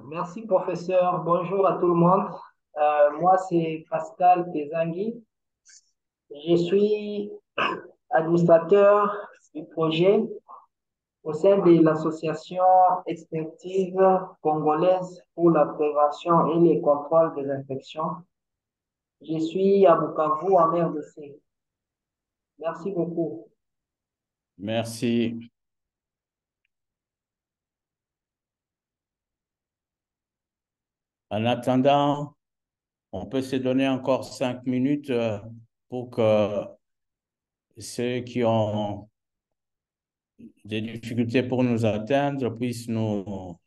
Merci, professeur. Bonjour à tout le monde. Moi, c'est Pascal Tezangui. Je suis administrateur du projet au sein de l'association expertise congolaise pour la prévention et les contrôles des infections. Je suis à Bukavu, en RDC. Merci beaucoup. Merci. En attendant, on peut se donner encore 5 minutes pour que ceux qui ont des difficultés pour nous atteindre puissent nous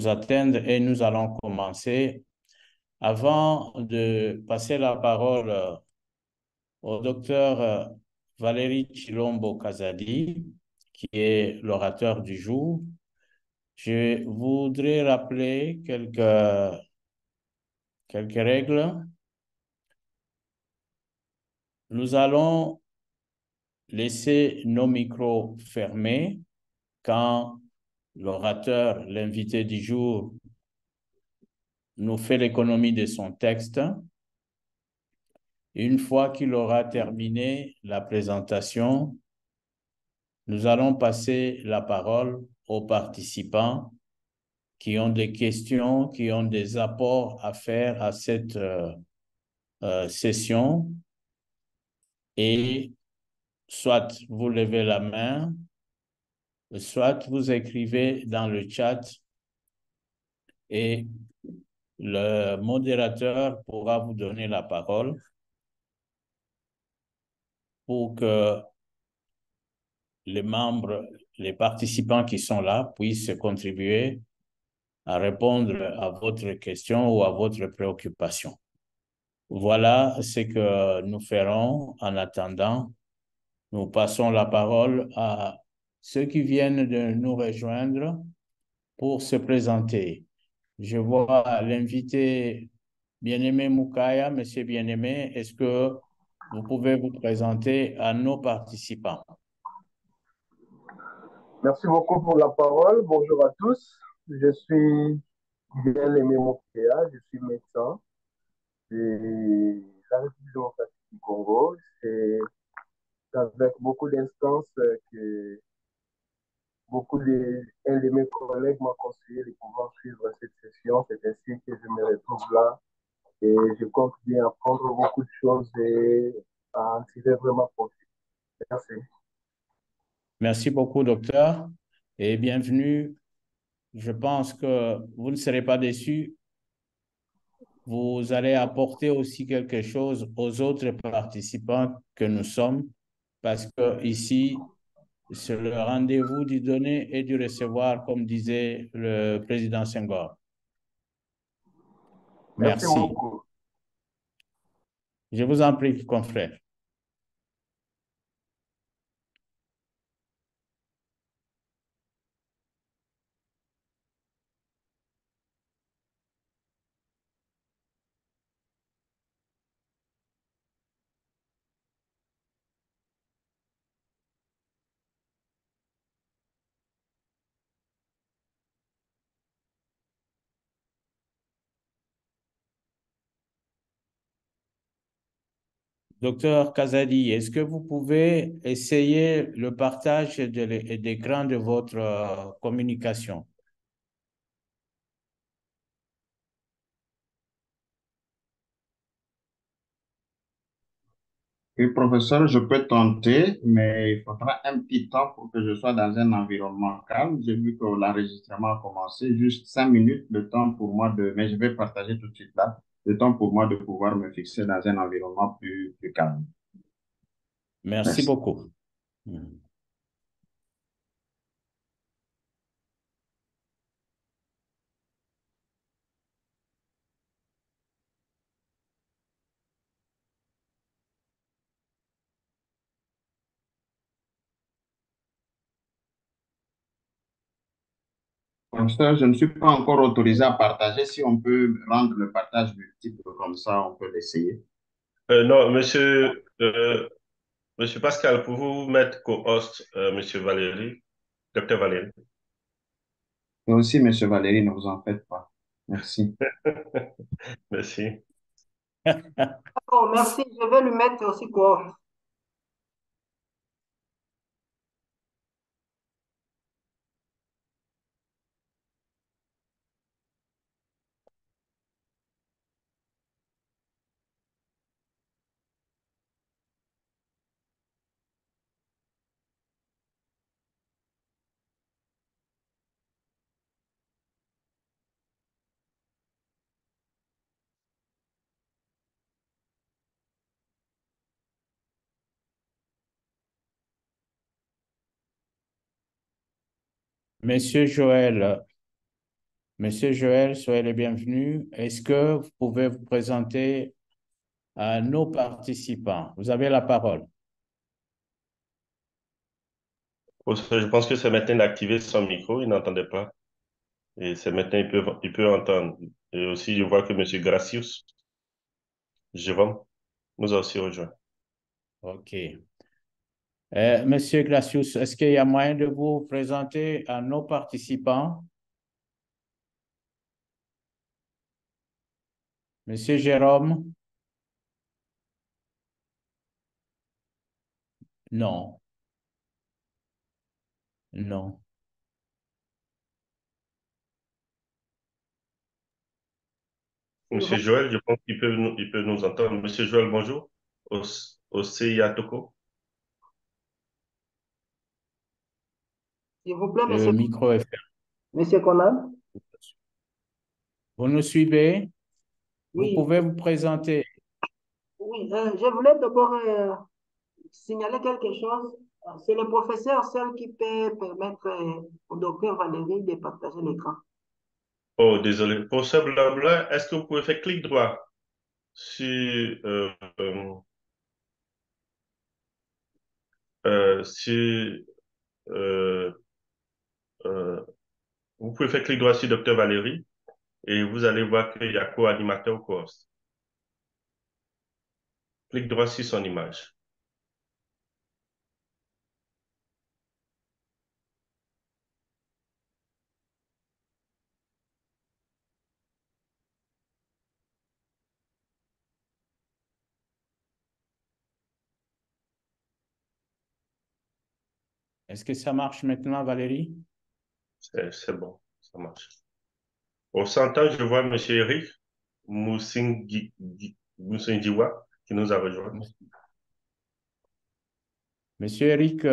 atteindre et nous allons commencer. Avant de passer la parole au docteur Valérie Chilombo Kazadi, qui est l'orateur du jour, je voudrais rappeler quelques règles. Nous allons laisser nos micros fermés quand l'orateur, l'invité du jour, nous fait l'économie de son texte. Une fois qu'il aura terminé la présentation, nous allons passer la parole aux participants qui ont des questions, qui ont des apports à faire à cette session. Et soit vous levez la main, soit vous écrivez dans le chat et le modérateur pourra vous donner la parole pour que les membres, les participants qui sont là puissent contribuer à répondre à votre question ou à votre préoccupation. Voilà ce que nous ferons en attendant. Nous passons la parole à ceux qui viennent de nous rejoindre pour se présenter. Je vois l'invité bien-aimé Moukaya. Monsieur bien-aimé, est-ce que vous pouvez vous présenter à nos participants? Merci beaucoup pour la parole. Bonjour à tous. Je suis bien-aimé Mokéa, je suis médecin de la République démocratique du Congo. C'est avec beaucoup d'instances que un de mes collègues m'a conseillé de pouvoir suivre cette session. C'est ainsi que je me retrouve là et je compte bien apprendre beaucoup de choses et à en tirer vraiment profit. Merci. Merci beaucoup, docteur, et bienvenue. Je pense que vous ne serez pas déçus. Vous allez apporter aussi quelque chose aux autres participants que nous sommes, parce que ici, c'est le rendez-vous du donner et du recevoir, comme disait le président Senghor. Merci Merci. beaucoup. Je vous en prie, confrère. Docteur Kazadi, est-ce que vous pouvez essayer le partage d'écran de votre communication? Oui, professeur, je peux tenter, mais il faudra un petit temps pour que je sois dans un environnement calme. J'ai vu que l'enregistrement a commencé, juste 5 minutes, le temps pour moi mais je vais partager tout de suite là, le temps pour moi de pouvoir me fixer dans un environnement plus calme. Merci Merci. beaucoup. Professeur, je ne suis pas encore autorisé à partager. Si on peut rendre le partage multiple comme ça, on peut l'essayer. Non, monsieur Pascal, pouvez-vous mettre co-host, monsieur Valérie, docteur Valérie? Et aussi, Monsieur Valérie, ne vous en faites pas. Merci. Merci. D'accord, merci. Je vais lui mettre aussi quoi. Monsieur Joël, soyez les bienvenus. Est-ce que vous pouvez vous présenter à nos participants? Vous avez la parole. Je pense que c'est maintenant d'activer son micro, il n'entendait pas. Et c'est maintenant il peut entendre. Et aussi, je vois que M. Gracius, Jérôme, nous a aussi rejoint. OK. Monsieur Glacius, est-ce qu'il y a moyen de vous présenter à nos participants? Monsieur Jérôme? Non, non. Monsieur Joël, je pense il peut nous entendre. Monsieur Joël, bonjour. Oseya Toko. S'il vous plaît, Le monsieur, micro est fermé. monsieur Conan. Vous nous suivez? Vous Oui, pouvez vous présenter. oui. Je voulais d'abord signaler quelque chose. C'est le professeur seul qui peut permettre au docteur Valérie de partager l'écran. Oh, désolé. Pour ce blabla, est-ce que vous pouvez faire clic droit sur, euh, sur euh, euh, vous pouvez faire clic droit sur Docteur Valérie et vous allez voir qu'il y a co-animateur ou co-host. Clic droit sur son image. Est-ce que ça marche maintenant, Valérie? C'est bon, ça marche. Au centre, je vois M. Eric Moussindiwa qui nous a rejoint. Monsieur Eric,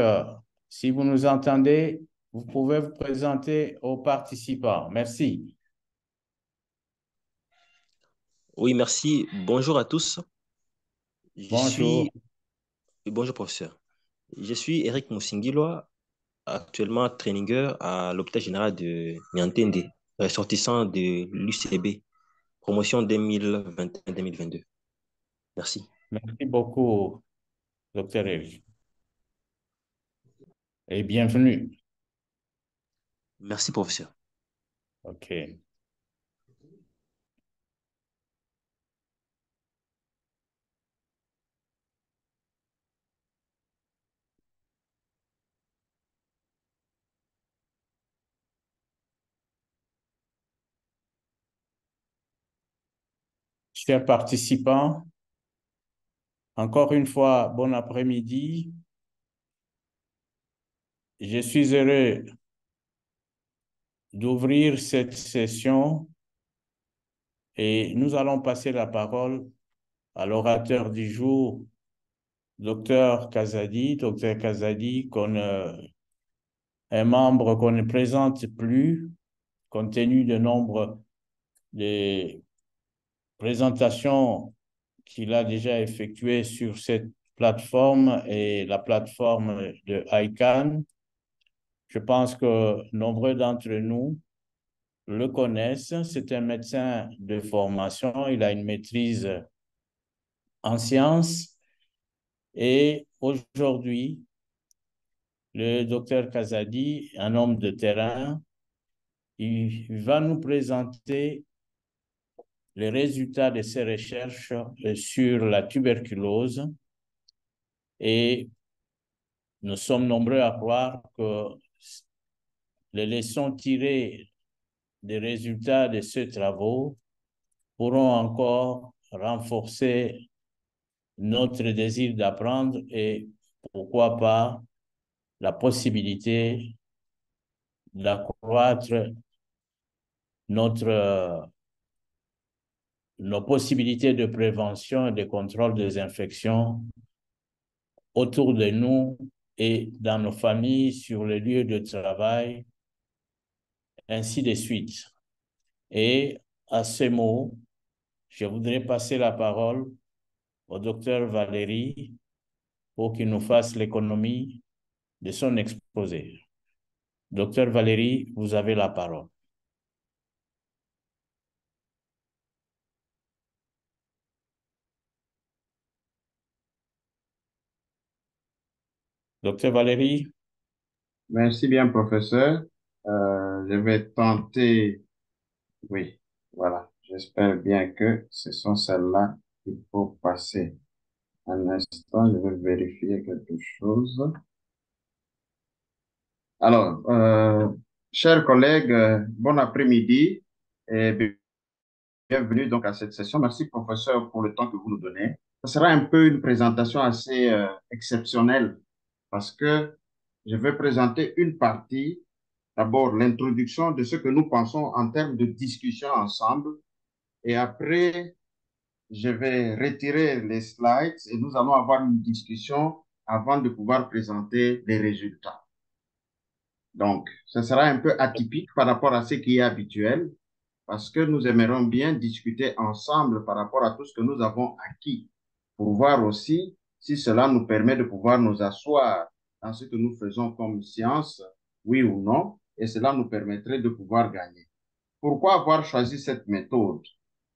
si vous nous entendez, vous pouvez vous présenter aux participants. Merci. Oui, merci. Bonjour à tous. Je Bonjour. suis... Bonjour, professeur. Je suis Eric Moussingilwa, actuellement traininger à l'hôpital général de Niantende, ressortissant de l'UCB, promotion 2021-2022. Merci. Merci beaucoup, docteur Eric. Et bienvenue. Merci, professeur. OK. Chers participants, encore une fois, bon après-midi. Je suis heureux d'ouvrir cette session et nous allons passer la parole à l'orateur du jour, Docteur Kazadi. Docteur Kazadi, un membre qu'on ne présente plus, compte tenu du nombre de présentations qu'il a déjà effectuées sur cette plateforme et la plateforme de ICANN. Je pense que nombreux d'entre nous le connaissent. C'est un médecin de formation. Il a une maîtrise en sciences. Et aujourd'hui, le docteur Kazadi, un homme de terrain, il va nous présenter les résultats de ses recherches sur la tuberculose. Et nous sommes nombreux à croire que les leçons tirées des résultats de ces travaux pourront encore renforcer notre désir d'apprendre et pourquoi pas la possibilité d'accroître nos possibilités de prévention et de contrôle des infections autour de nous et dans nos familles, sur les lieux de travail, ainsi de suite. Et à ce mot, je voudrais passer la parole au docteur Valérie pour qu'il nous fasse l'économie de son exposé. Docteur Valérie, vous avez la parole. Docteur Valérie. Merci bien, professeur. Je vais tenter, oui, voilà. J'espère bien que ce sont celles-là qu'il faut passer. Un instant, je vais vérifier quelque chose. Alors, chers collègues, bon après-midi et bienvenue donc à cette session. Merci, professeur, pour le temps que vous nous donnez. Ce sera un peu une présentation assez exceptionnelle parce que je vais présenter une partie, d'abord l'introduction de ce que nous pensons en termes de discussion ensemble et après, je vais retirer les slides et nous allons avoir une discussion avant de pouvoir présenter les résultats. Donc, ce sera un peu atypique par rapport à ce qui est habituel, parce que nous aimerions bien discuter ensemble par rapport à tout ce que nous avons acquis, pour voir aussi si cela nous permet de pouvoir nous asseoir dans ce que nous faisons comme science, oui ou non, et cela nous permettrait de pouvoir gagner. Pourquoi avoir choisi cette méthode?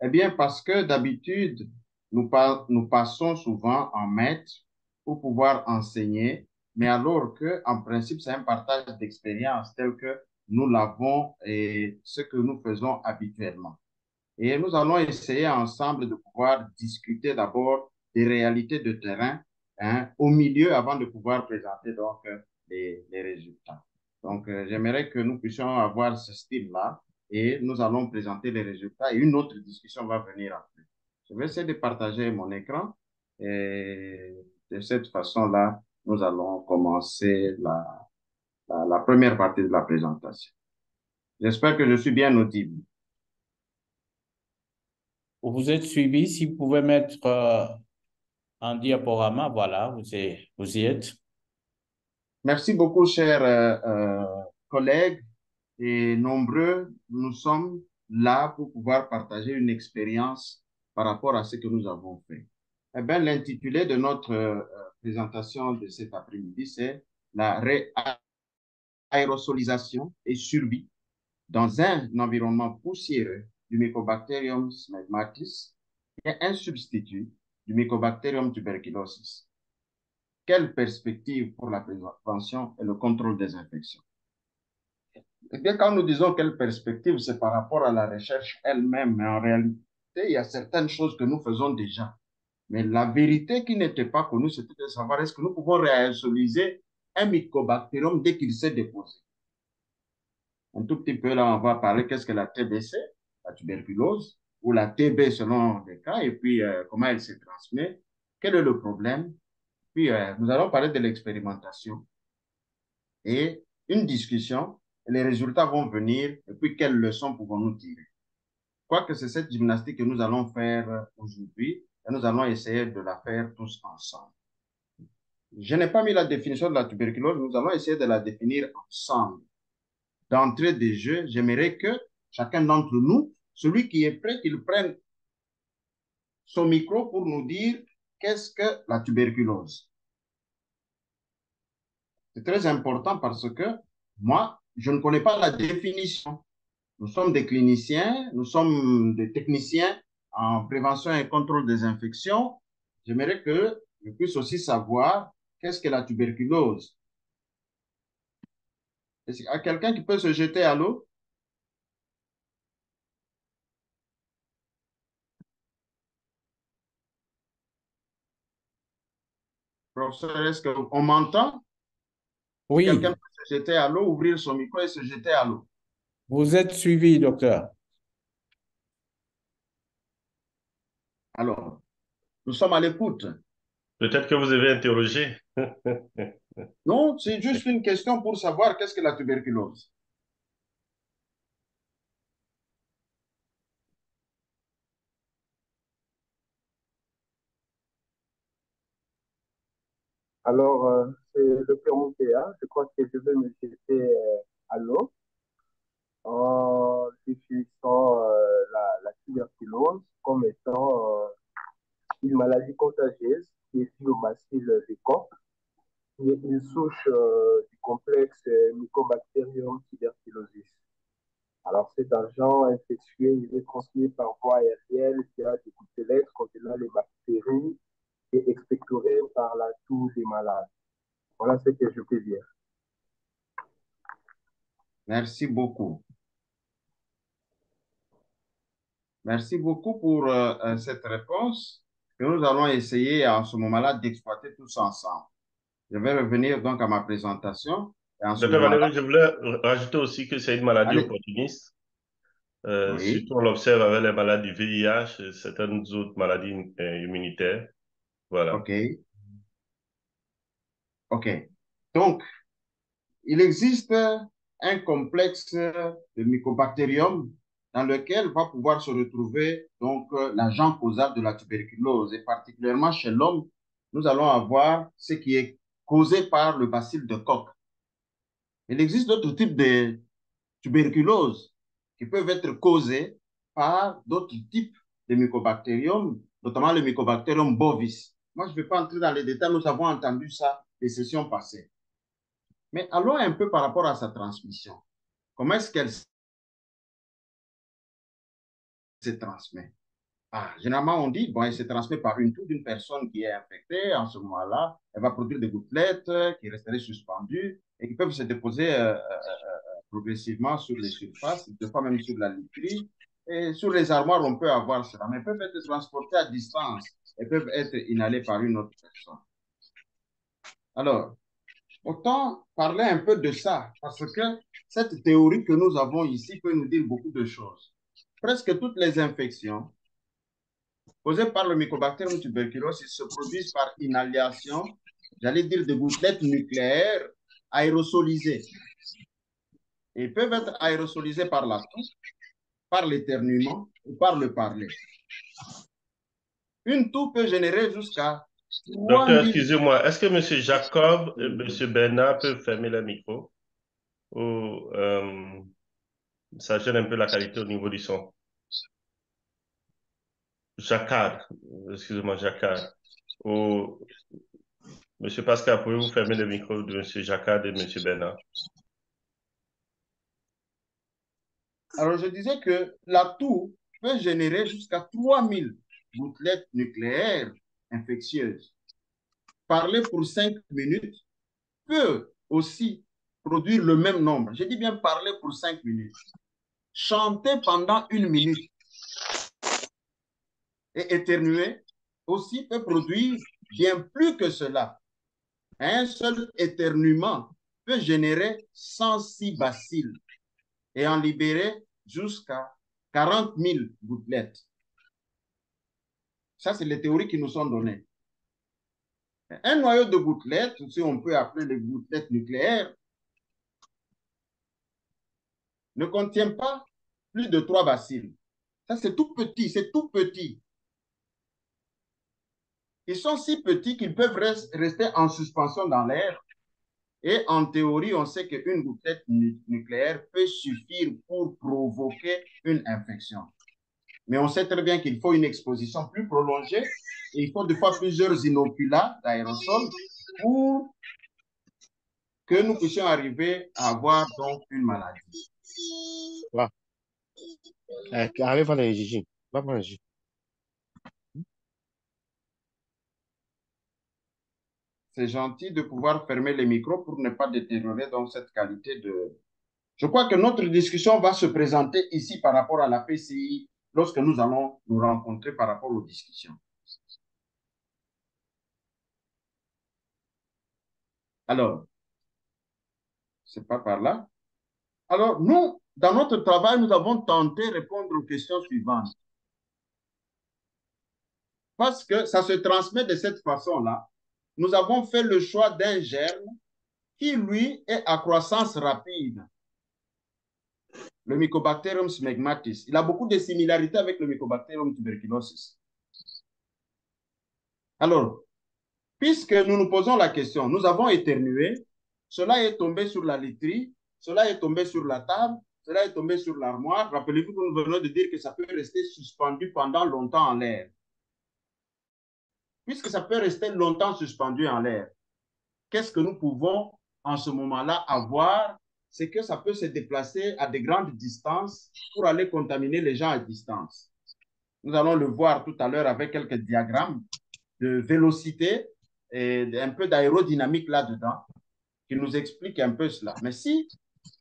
Eh bien, parce que d'habitude, nous passons souvent en maître pour pouvoir enseigner, mais alors que, en principe, c'est un partage d'expérience tel que nous l'avons et ce que nous faisons habituellement. Et nous allons essayer ensemble de pouvoir discuter d'abord des réalités de terrain, hein, au milieu avant de pouvoir présenter donc les résultats. Donc, j'aimerais que nous puissions avoir ce style-là et nous allons présenter les résultats et une autre discussion va venir après. Je vais essayer de partager mon écran et de cette façon-là, nous allons commencer la première partie de la présentation. J'espère que je suis bien audible. Vous êtes suivi, si vous pouvez mettre en diaporama, voilà, vous y êtes. Merci beaucoup, chers collègues et nombreux. Nous sommes là pour pouvoir partager une expérience par rapport à ce que nous avons fait. Eh bien, l'intitulé de notre présentation de cet après-midi, c'est la réaérosolisation et survie dans un environnement poussiéreux du Mycobacterium smegmatis et un substitut du Mycobacterium tuberculosis. Quelle perspective pour la prévention et le contrôle des infections? Eh bien, quand nous disons quelle perspective, c'est par rapport à la recherche elle-même, mais en réalité, il y a certaines choses que nous faisons déjà. Mais la vérité qui n'était pas connue, c'était de savoir est-ce que nous pouvons réaérosoliser un mycobacterium dès qu'il s'est déposé. Un tout petit peu là, on va parler qu'est-ce que la TBC, la tuberculose, ou la TB selon les cas, et puis comment elle se transmet, quel est le problème. Puis nous allons parler de l'expérimentation et une discussion, et les résultats vont venir, et puis quelles leçons pouvons-nous tirer. Quoique c'est cette gymnastique que nous allons faire aujourd'hui, et nous allons essayer de la faire tous ensemble. Je n'ai pas mis la définition de la tuberculose, nous allons essayer de la définir ensemble. D'entrée de jeu, j'aimerais que chacun d'entre nous, celui qui est prêt, qu'il prenne son micro pour nous dire qu'est-ce que la tuberculose. C'est très important parce que moi, je ne connais pas la définition. Nous sommes des cliniciens, nous sommes des techniciens en prévention et contrôle des infections. J'aimerais que je puisse aussi savoir qu'est-ce que la tuberculose. Est-ce qu'il y a quelqu'un qui peut se jeter à l'eau? Professeur, est-ce qu'on m'entend? Oui. Quelqu'un peut se jeter à l'eau, ouvrir son micro et se jeter à l'eau. Vous êtes suivi, docteur. Alors, nous sommes à l'écoute. Peut-être que vous avez interrogé. Non, c'est juste une question pour savoir qu'est-ce que la tuberculose. Alors, c'est le Dr Moukéa. Je crois que je vais me jeter à l'eau en définissant la tuberculose comme étant une maladie contagieuse qui est due au bacille des coq, qui est une souche du complexe Mycobacterium tuberculosis. Alors, cet agent infectieux, il est transmis par voie aérienne via des gouttelettes contenant les bactéries et expectoré par la toux des malades. Voilà ce que je peux dire. Merci beaucoup. Merci beaucoup pour cette réponse que nous allons essayer en ce moment-là d'exploiter tous ensemble. Je vais revenir donc à ma présentation et en ce Docteur moment-là, Valérie, je voulais rajouter aussi que c'est une maladie allez, opportuniste. oui, Surtout, on l'observe avec les maladies du VIH et certaines autres maladies immunitaires. Voilà. ok, ok. Donc, il existe un complexe de mycobacterium dans lequel va pouvoir se retrouver donc l'agent causal de la tuberculose. Et particulièrement chez l'homme, nous allons avoir ce qui est causé par le bacille de Koch. Il existe d'autres types de tuberculose qui peuvent être causés par d'autres types de mycobacterium, notamment le mycobacterium bovis. Moi, je ne vais pas entrer dans les détails, nous avons entendu ça les sessions passées. Mais allons un peu par rapport à sa transmission. Comment est-ce qu'elle se transmet? Généralement, on dit, bon, elle se transmet par une toux d'une personne qui est infectée. En ce moment-là, elle va produire des gouttelettes qui resteraient suspendues et qui peuvent se déposer progressivement sur les surfaces, des fois même sur la literie. Et sur les armoires, on peut avoir cela, mais elles peuvent être transportées à distance. Elles peuvent être inhalées par une autre personne. Alors, autant parler un peu de ça, parce que cette théorie que nous avons ici peut nous dire beaucoup de choses. Presque toutes les infections causées par le Mycobacterium tuberculosis se produisent par inhalation, j'allais dire de gouttelettes nucléaires aérosolisées. Et peuvent être aérosolisées par la toux, par l'éternuement ou par le parler. Une toux peut générer jusqu'à Docteur, 3000. excusez-moi, est-ce que M. Jacob et M. Bernard peuvent fermer le micro ou ça gêne un peu la qualité au niveau du son? Jacquard, excusez-moi, Jacquard. Ou M. Pascal, pouvez-vous fermer le micro de M. Jacquard et M. Bernard? Alors, je disais que la toux peut générer jusqu'à 3000 gouttelettes nucléaires infectieuses. Parler pour 5 minutes peut aussi produire le même nombre. Je dis bien parler pour 5 minutes. Chanter pendant 1 minute et éternuer aussi peut produire bien plus que cela. Un seul éternuement peut générer 106 bacilles et en libérer jusqu'à 40 000 gouttelettes. Ça, c'est les théories qui nous sont données. Un noyau de gouttelettes, si on peut appeler les gouttelettes nucléaires, ne contient pas plus de 3 bacilles. Ça, c'est tout petit, c'est tout petit. Ils sont si petits qu'ils peuvent rester en suspension dans l'air. Et en théorie, on sait qu'une gouttelette nucléaire peut suffire pour provoquer une infection. Mais on sait très bien qu'il faut une exposition plus prolongée et il faut des fois plusieurs inoculats d'aérosols pour que nous puissions arriver à avoir donc une maladie. Va. Arrive à les Gigi. Va prendre le jus. C'est gentil de pouvoir fermer les micros pour ne pas détériorer donc cette qualité de... Je crois que notre discussion va se présenter ici par rapport à la PCI lorsque nous allons nous rencontrer par rapport aux discussions. Alors, c'est pas par là. Alors, nous, dans notre travail, nous avons tenté de répondre aux questions suivantes. Parce que ça se transmet de cette façon-là. Nous avons fait le choix d'un germe qui, lui, est à croissance rapide. Le Mycobacterium smegmatis. Il a beaucoup de similarités avec le Mycobacterium tuberculosis. Alors, puisque nous nous posons la question, nous avons éternué, cela est tombé sur la literie, cela est tombé sur la table, cela est tombé sur l'armoire. Rappelez-vous que nous venons de dire que ça peut rester suspendu pendant longtemps en l'air. Puisque ça peut rester longtemps suspendu en l'air, qu'est-ce que nous pouvons en ce moment-là avoir? C'est que ça peut se déplacer à de grandes distances pour aller contaminer les gens à distance. Nous allons le voir tout à l'heure avec quelques diagrammes de vélocité et un peu d'aérodynamique là-dedans qui nous expliquent un peu cela. Mais si,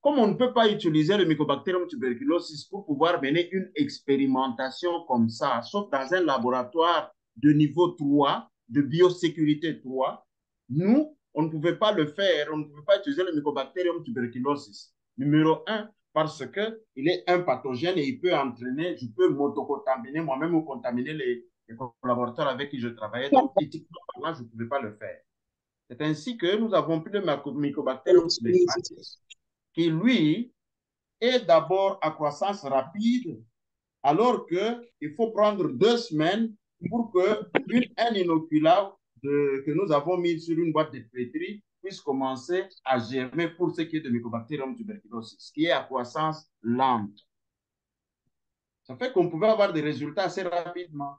comme on ne peut pas utiliser le Mycobacterium tuberculosis pour pouvoir mener une expérimentation comme ça, sauf dans un laboratoire de niveau 3, de biosécurité 3, nous, on ne pouvait pas le faire, on ne pouvait pas utiliser le Mycobacterium tuberculosis. Numéro 1, parce qu'il est un pathogène et il peut entraîner, je peux m'auto-contaminer moi-même ou contaminer les collaborateurs avec qui je travaillais. Donc, éthiquement parlant, je ne pouvais pas le faire. C'est ainsi que nous avons pris le Mycobacterium smegmatis, qui, lui, est d'abord à croissance rapide, alors qu'il faut prendre 2 semaines pour qu'un inoculat que nous avons mis sur une boîte de pétri puisse commencer à germer pour ce qui est de Mycobacterium tuberculosis, qui est à croissance lente. Ça fait qu'on pouvait avoir des résultats assez rapidement.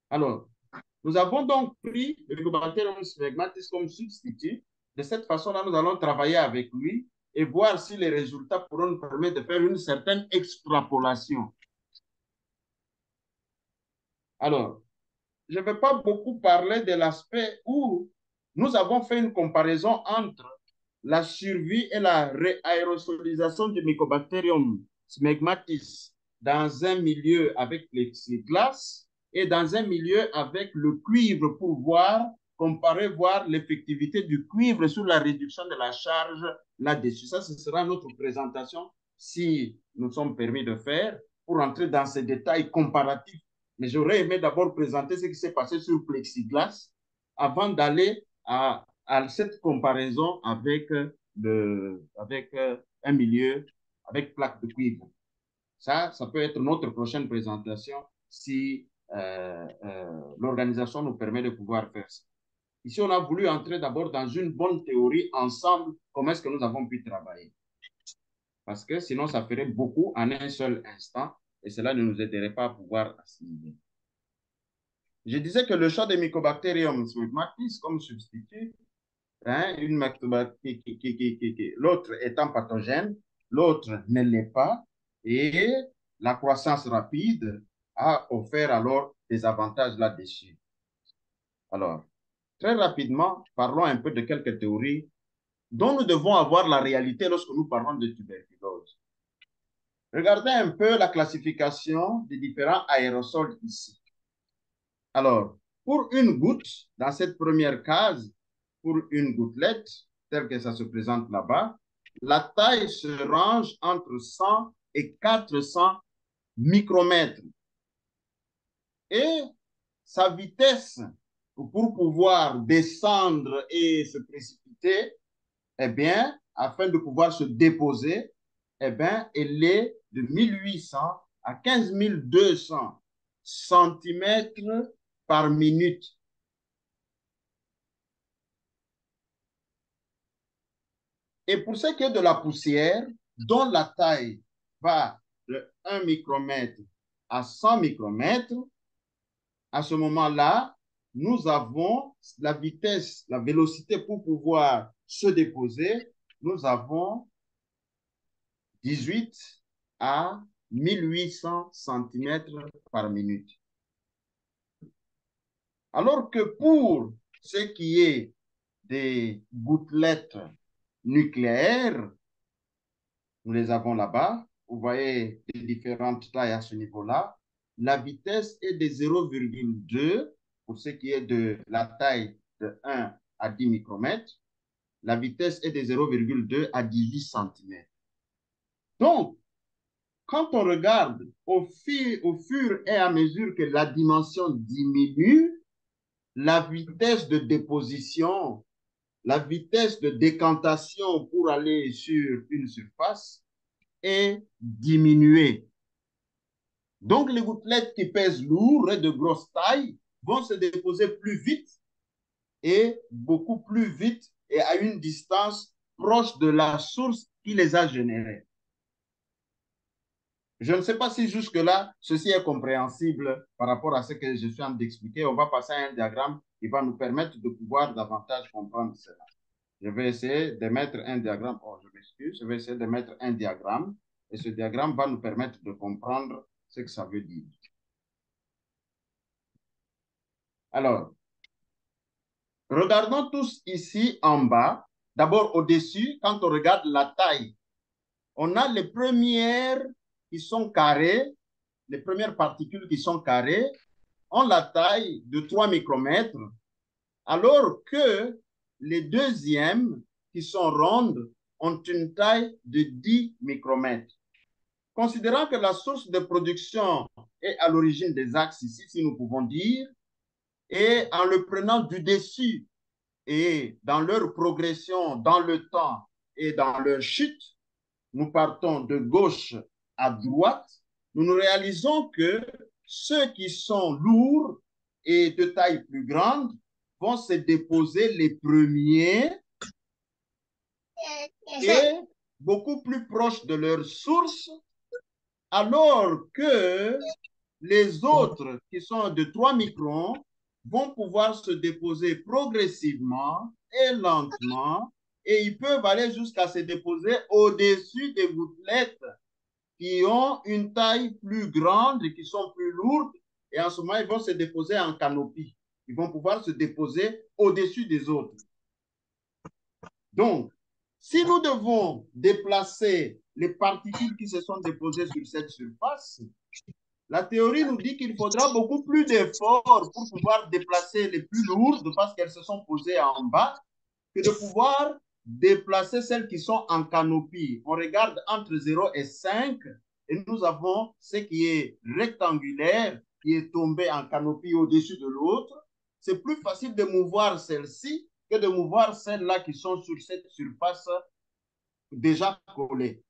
Alors, nous avons donc pris le Mycobacterium smegmatis comme substitut. De cette façon-là, nous allons travailler avec lui et voir si les résultats pourront nous permettre de faire une certaine extrapolation. Alors, je ne vais pas beaucoup parler de l'aspect où nous avons fait une comparaison entre la survie et la réaérosolisation du Mycobacterium smegmatis dans un milieu avec plexiglas et dans un milieu avec le cuivre pour comparer, voir l'effectivité du cuivre sur la réduction de la charge là-dessus. Ça, ce sera notre présentation si nous sommes permis de faire pour entrer dans ces détails comparatifs. Mais j'aurais aimé d'abord présenter ce qui s'est passé sur plexiglas avant d'aller à cette comparaison avec un milieu avec plaque de cuivre. Ça peut être notre prochaine présentation si l'organisation nous permet de pouvoir faire ça. Ici, on a voulu entrer d'abord dans une bonne théorie ensemble, comment est-ce que nous avons pu travailler. Parce que sinon, ça ferait beaucoup en un seul instant et cela ne nous aiderait pas à pouvoir assimiler. Je disais que le choix des Mycobacterium smegmatis comme substitut, hein, l'autre étant pathogène, l'autre ne l'est pas, et la croissance rapide a offert alors des avantages là-dessus. Alors, très rapidement, parlons un peu de quelques théories dont nous devons avoir la réalité lorsque nous parlons de tuberculose. Regardez un peu la classification des différents aérosols ici. Alors, pour une goutte, dans cette première case, pour une gouttelette, telle que ça se présente là-bas, la taille se range entre 100 et 400 micromètres. Et sa vitesse pour pouvoir descendre et se précipiter, eh bien, afin de pouvoir se déposer, eh bien, elle est de 1800 à 15200 centimètres par minute. Et pour ce qui est de la poussière, dont la taille va de 1 micromètre à 100 micromètres, à ce moment-là, nous avons la vitesse, la vélocité pour pouvoir se déposer, nous avons 18 à 1800 cm par minute. Alors que pour ce qui est des gouttelettes nucléaires, nous les avons là-bas. Vous voyez les différentes tailles à ce niveau-là. La vitesse est de 0,2 pour ce qui est de la taille de 1 à 10 micromètres. la vitesse est de 0,2 à 18 cm. Donc, quand on regarde au fur et à mesure que la dimension diminue, la vitesse de déposition, la vitesse de décantation pour aller sur une surface est diminuée. Donc, les gouttelettes qui pèsent lourd et de grosse taille vont se déposer plus vite et beaucoup plus vite et à une distance proche de la source qui les a générées. Je ne sais pas si jusque-là, ceci est compréhensible par rapport à ce que je suis en train d'expliquer. On va passer à un diagramme qui va nous permettre de pouvoir davantage comprendre cela. Je vais essayer de mettre un diagramme. Oh, je m'excuse. Je vais essayer de mettre un diagramme et ce diagramme va nous permettre de comprendre ce que ça veut dire. Alors, regardons tous ici en bas. D'abord au-dessus, quand on regarde la taille, on a les premières qui sont carrées, les premières particules qui sont carrées ont la taille de 3 micromètres, alors que les deuxièmes qui sont rondes ont une taille de 10 micromètres. Considérant que la source de production est à l'origine des axes ici, si nous pouvons dire, et en le prenant du dessus et dans leur progression dans le temps et dans leur chute, nous partons de gauche à droite, nous réalisons que ceux qui sont lourds et de taille plus grande vont se déposer les premiers et beaucoup plus proches de leur source, alors que les autres qui sont de 3 microns vont pouvoir se déposer progressivement et lentement, et ils peuvent aller jusqu'à se déposer au-dessus des gouttelettes qui ont une taille plus grande et qui sont plus lourdes, et en ce moment, ils vont se déposer en canopie. Ils vont pouvoir se déposer au-dessus des autres. Donc, si nous devons déplacer les particules qui se sont déposées sur cette surface, la théorie nous dit qu'il faudra beaucoup plus d'efforts pour pouvoir déplacer les plus lourdes parce qu'elles se sont posées en bas que de pouvoir déplacer celles qui sont en canopie. On regarde entre 0 et 5 et nous avons ce qui est rectangulaire qui est tombé en canopie au-dessus de l'autre. C'est plus facile de mouvoir celle-ci que de mouvoir celles-là qui sont sur cette surface déjà collée.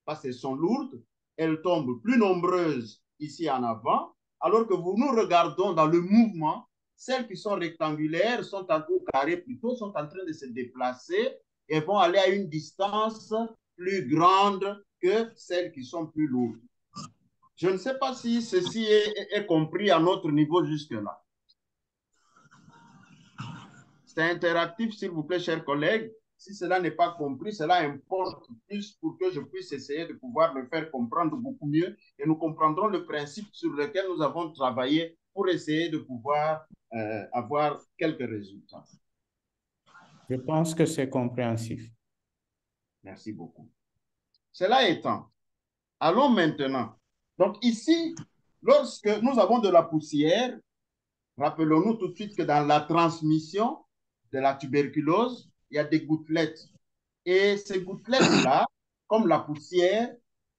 Parce qu'elles sont lourdes, elles tombent plus nombreuses ici en avant, alors que nous regardons dans le mouvement, celles qui sont rectangulaires sont en ou carrées plutôt, sont en train de se déplacer et vont aller à une distance plus grande que celles qui sont plus lourdes. Je ne sais pas si ceci est compris à notre niveau jusque-là. C'est interactif, s'il vous plaît, chers collègues. Si cela n'est pas compris, cela importe plus pour que je puisse essayer de pouvoir le faire comprendre beaucoup mieux et nous comprendrons le principe sur lequel nous avons travaillé pour essayer de pouvoir avoir quelques résultats. Je pense que c'est compréhensif. Merci beaucoup. Cela étant, allons maintenant. Donc ici, lorsque nous avons de la poussière, rappelons-nous tout de suite que dans la transmission de la tuberculose, il y a des gouttelettes. Et ces gouttelettes-là, comme la poussière,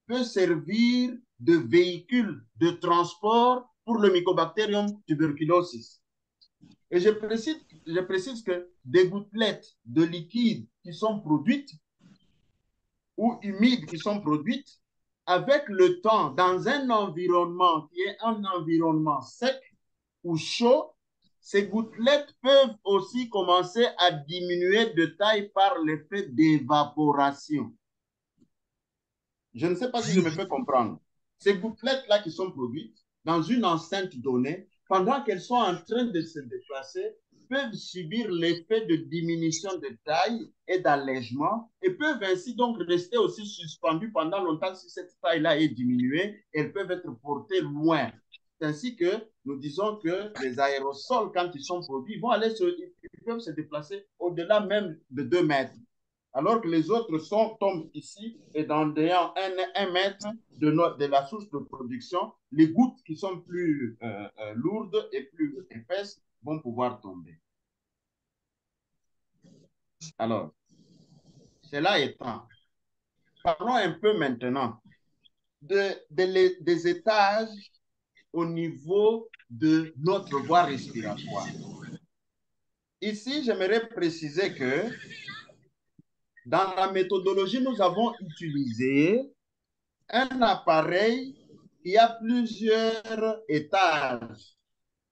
peut servir de véhicule de transport pour le Mycobacterium tuberculosis. Et je précise que des gouttelettes de liquide qui sont produites ou humides qui sont produites, avec le temps, dans un environnement qui est un environnement sec ou chaud, ces gouttelettes peuvent aussi commencer à diminuer de taille par l'effet d'évaporation. Je ne sais pas si je me fais comprendre. Ces gouttelettes-là qui sont produites dans une enceinte donnée, pendant qu'elles sont en train de se déplacer, peuvent subir l'effet de diminution de taille et d'allègement et peuvent ainsi donc rester aussi suspendues pendant longtemps si cette taille-là est diminuée. Elles peuvent être portées loin. C'est ainsi que nous disons que les aérosols, quand ils sont produits, ils peuvent se déplacer au-delà même de 2 mètres. Alors que les autres tombent ici et dans un mètre de la source de production, les gouttes qui sont plus lourdes et plus épaisses vont pouvoir tomber. Alors, Cela étant, parlons un peu maintenant des étages au niveau de notre voie respiratoire. Ici, j'aimerais préciser que dans la méthodologie, nous avons utilisé un appareil qui a plusieurs étages.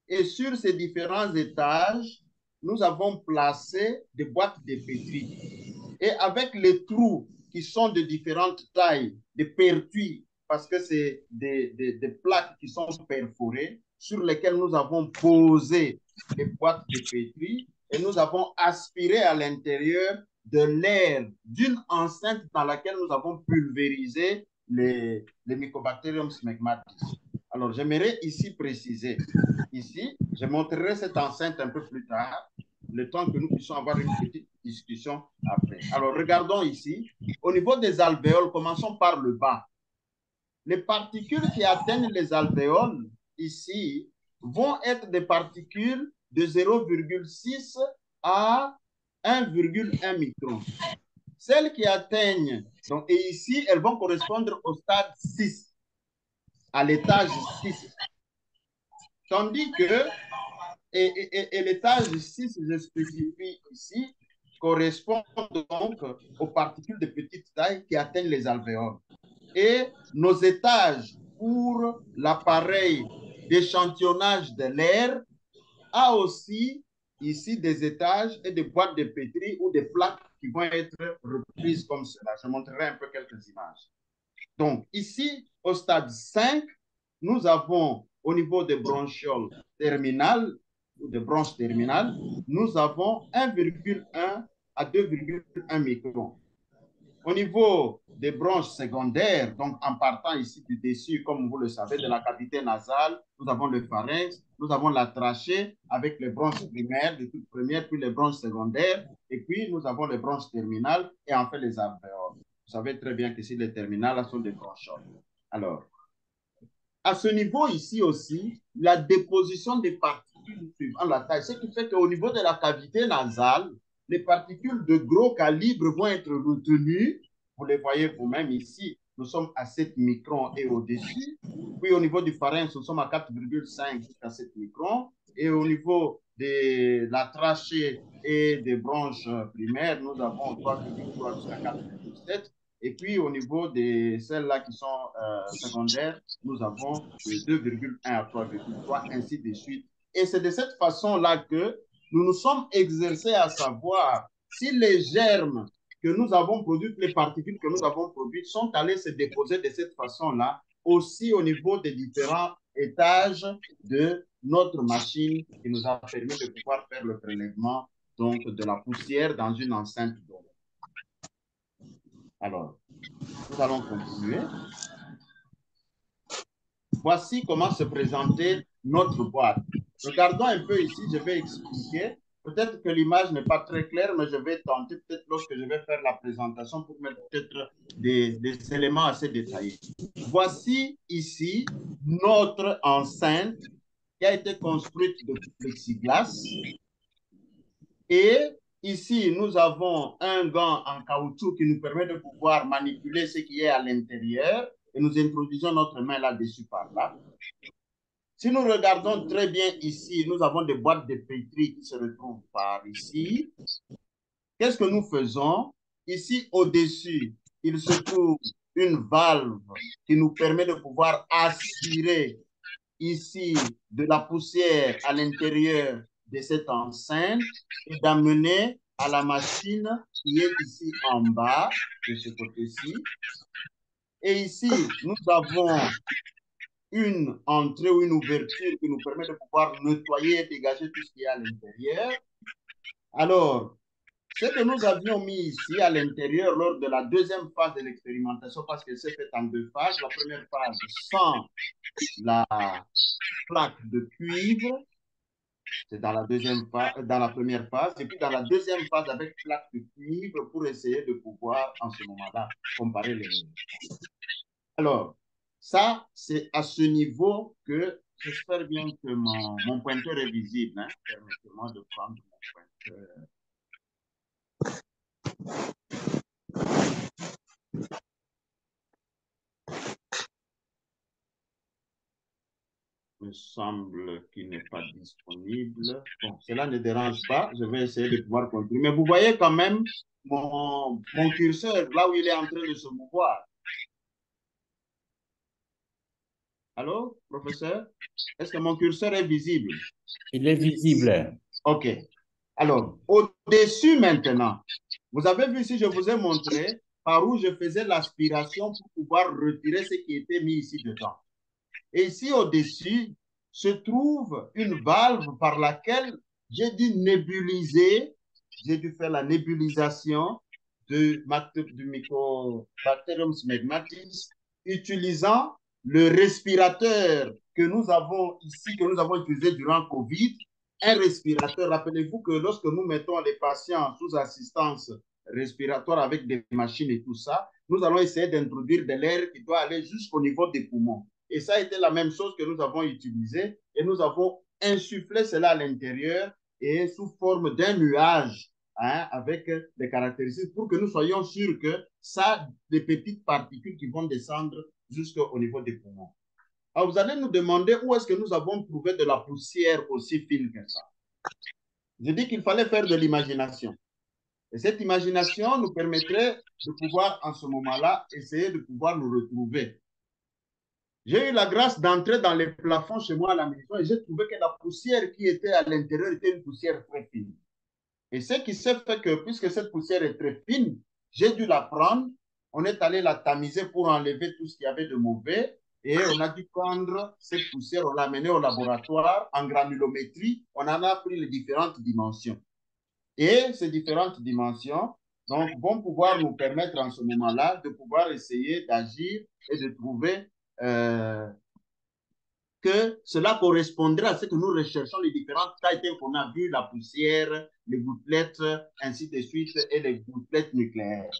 Et sur ces différents étages, nous avons placé des boîtes de pétri. Et avec les trous qui sont de différentes tailles, des pertuis, parce que c'est des plaques qui sont perforées, sur lesquelles nous avons posé les boîtes de pétri et nous avons aspiré à l'intérieur de l'air d'une enceinte dans laquelle nous avons pulvérisé les Mycobacterium smegmatis. Alors, j'aimerais ici préciser, ici, je montrerai cette enceinte un peu plus tard, le temps que nous puissions avoir une petite discussion après. Alors, regardons ici, au niveau des alvéoles, commençons par le bas. Les particules qui atteignent les alvéoles, ici, vont être des particules de 0,6 à 1,1 micron. Celles qui atteignent, donc, et ici, elles vont correspondre au stade 6, à l'étage 6. Tandis que, et l'étage 6, je spécifie ici, correspond donc aux particules de petite taille qui atteignent les alvéoles. Et nos étages pour l'appareil d'échantillonnage de l'air a aussi ici des étages et des boîtes de pétri ou des plaques qui vont être reprises comme cela. Je montrerai un peu quelques images. Donc ici, au stade 5, nous avons au niveau des bronchioles terminales ou des branches terminales, nous avons 1,1 à 2,1 microns. Au niveau des branches secondaires, donc en partant ici du dessus, comme vous le savez, de la cavité nasale, nous avons le pharynx, nous avons la trachée avec les branches primaires, les toutes premières, puis les branches secondaires, et puis nous avons les branches terminales et enfin les alvéoles. Vous savez très bien que ici, les terminales sont des bronchioles. Alors, à ce niveau ici aussi, la déposition des particules suivant la taille, ce qui fait qu'au niveau de la cavité nasale, les particules de gros calibre vont être retenues. Vous les voyez vous-même ici, nous sommes à 7 microns et au-dessus. Puis au niveau du pharynx, nous sommes à 4,5 jusqu'à 7 microns. Et au niveau de la trachée et des branches primaires, nous avons 3,3 jusqu'à 4,7. Et puis au niveau de celles-là qui sont secondaires, nous avons de 2,1 à 3,3, ainsi de suite. Et c'est de cette façon-là que nous nous sommes exercés à savoir si les germes que nous avons produits, les particules que nous avons produites sont allées se déposer de cette façon-là, aussi au niveau des différents étages de notre machine qui nous a permis de pouvoir faire le prélèvement donc, de la poussière dans une enceinte d'eau. Alors, nous allons continuer. Voici comment se présentait notre boîte. Regardons un peu ici, je vais expliquer. Peut-être que l'image n'est pas très claire, mais je vais tenter peut-être lorsque je vais faire la présentation pour mettre peut-être des éléments assez détaillés. Voici ici notre enceinte qui a été construite de plexiglas. Et ici, nous avons un gant en caoutchouc qui nous permet de pouvoir manipuler ce qui est à l'intérieur et nous introduisons notre main là-dessus par là. Si nous regardons très bien ici, nous avons des boîtes de pétri qui se retrouvent par ici. Qu'est-ce que nous faisons? Ici, au-dessus, il se trouve une valve qui nous permet de pouvoir aspirer ici de la poussière à l'intérieur de cette enceinte et d'amener à la machine qui est ici en bas, de ce côté-ci. Et ici, nous avons une entrée ou une ouverture qui nous permet de pouvoir nettoyer et dégager tout ce qui est à l'intérieur. Alors, ce que nous avions mis ici à l'intérieur lors de la deuxième phase de l'expérimentation, parce qu'elle s'est faite en deux phases, la première phase sans la plaque de cuivre, c'est dans la deuxième phase, dans la première phase, et puis dans la deuxième phase avec plaque de cuivre pour essayer de pouvoir, en ce moment-là, comparer les deux. Alors, ça, c'est à ce niveau que j'espère bien que mon pointeur est visible. Hein. Permettez-moi de prendre mon pointeur. me semble qu'il n'est pas disponible. Bon, cela ne dérange pas. Je vais essayer de pouvoir continuer. Mais vous voyez quand même mon curseur, là où il est en train de se mouvoir. Allô, professeur? Est-ce que mon curseur est visible? Il est visible. OK. Alors, au-dessus maintenant, vous avez vu si je vous ai montré par où je faisais l'aspiration pour pouvoir retirer ce qui était mis ici dedans. Et ici au-dessus se trouve une valve par laquelle j'ai dû nébuliser, j'ai dû faire la nébulisation du Mycobacterium smegmatis utilisant le respirateur que nous avons ici, que nous avons utilisé durant Covid. Un respirateur, rappelez-vous que lorsque nous mettons les patients sous assistance respiratoire avec des machines et tout ça, nous allons essayer d'introduire de l'air qui doit aller jusqu'au niveau des poumons. Et ça a été la même chose que nous avons utilisé et nous avons insufflé cela à l'intérieur et sous forme d'un nuage avec des caractéristiques pour que nous soyons sûrs que ça a des petites particules qui vont descendre jusqu'au niveau des poumons. Alors, vous allez nous demander où est-ce que nous avons trouvé de la poussière aussi fine que ça. Je dis qu'il fallait faire de l'imagination. Et cette imagination nous permettrait de pouvoir, en ce moment-là, essayer de pouvoir nous retrouver. J'ai eu la grâce d'entrer dans les plafonds chez moi à la maison et j'ai trouvé que la poussière qui était à l'intérieur était une poussière très fine. Et ce qui s'est fait que, puisque cette poussière est très fine, j'ai dû la prendre, on est allé la tamiser pour enlever tout ce qu'il y avait de mauvais et on a dû prendre cette poussière, on l'a amenée au laboratoire en granulométrie, on en a pris les différentes dimensions. Et ces différentes dimensions donc, vont pouvoir nous permettre en ce moment-là de pouvoir essayer d'agir et de trouver que cela correspondrait à ce que nous recherchons, les différentes tailles qu'on a vues, la poussière, les gouttelettes, ainsi de suite, et les gouttelettes nucléaires.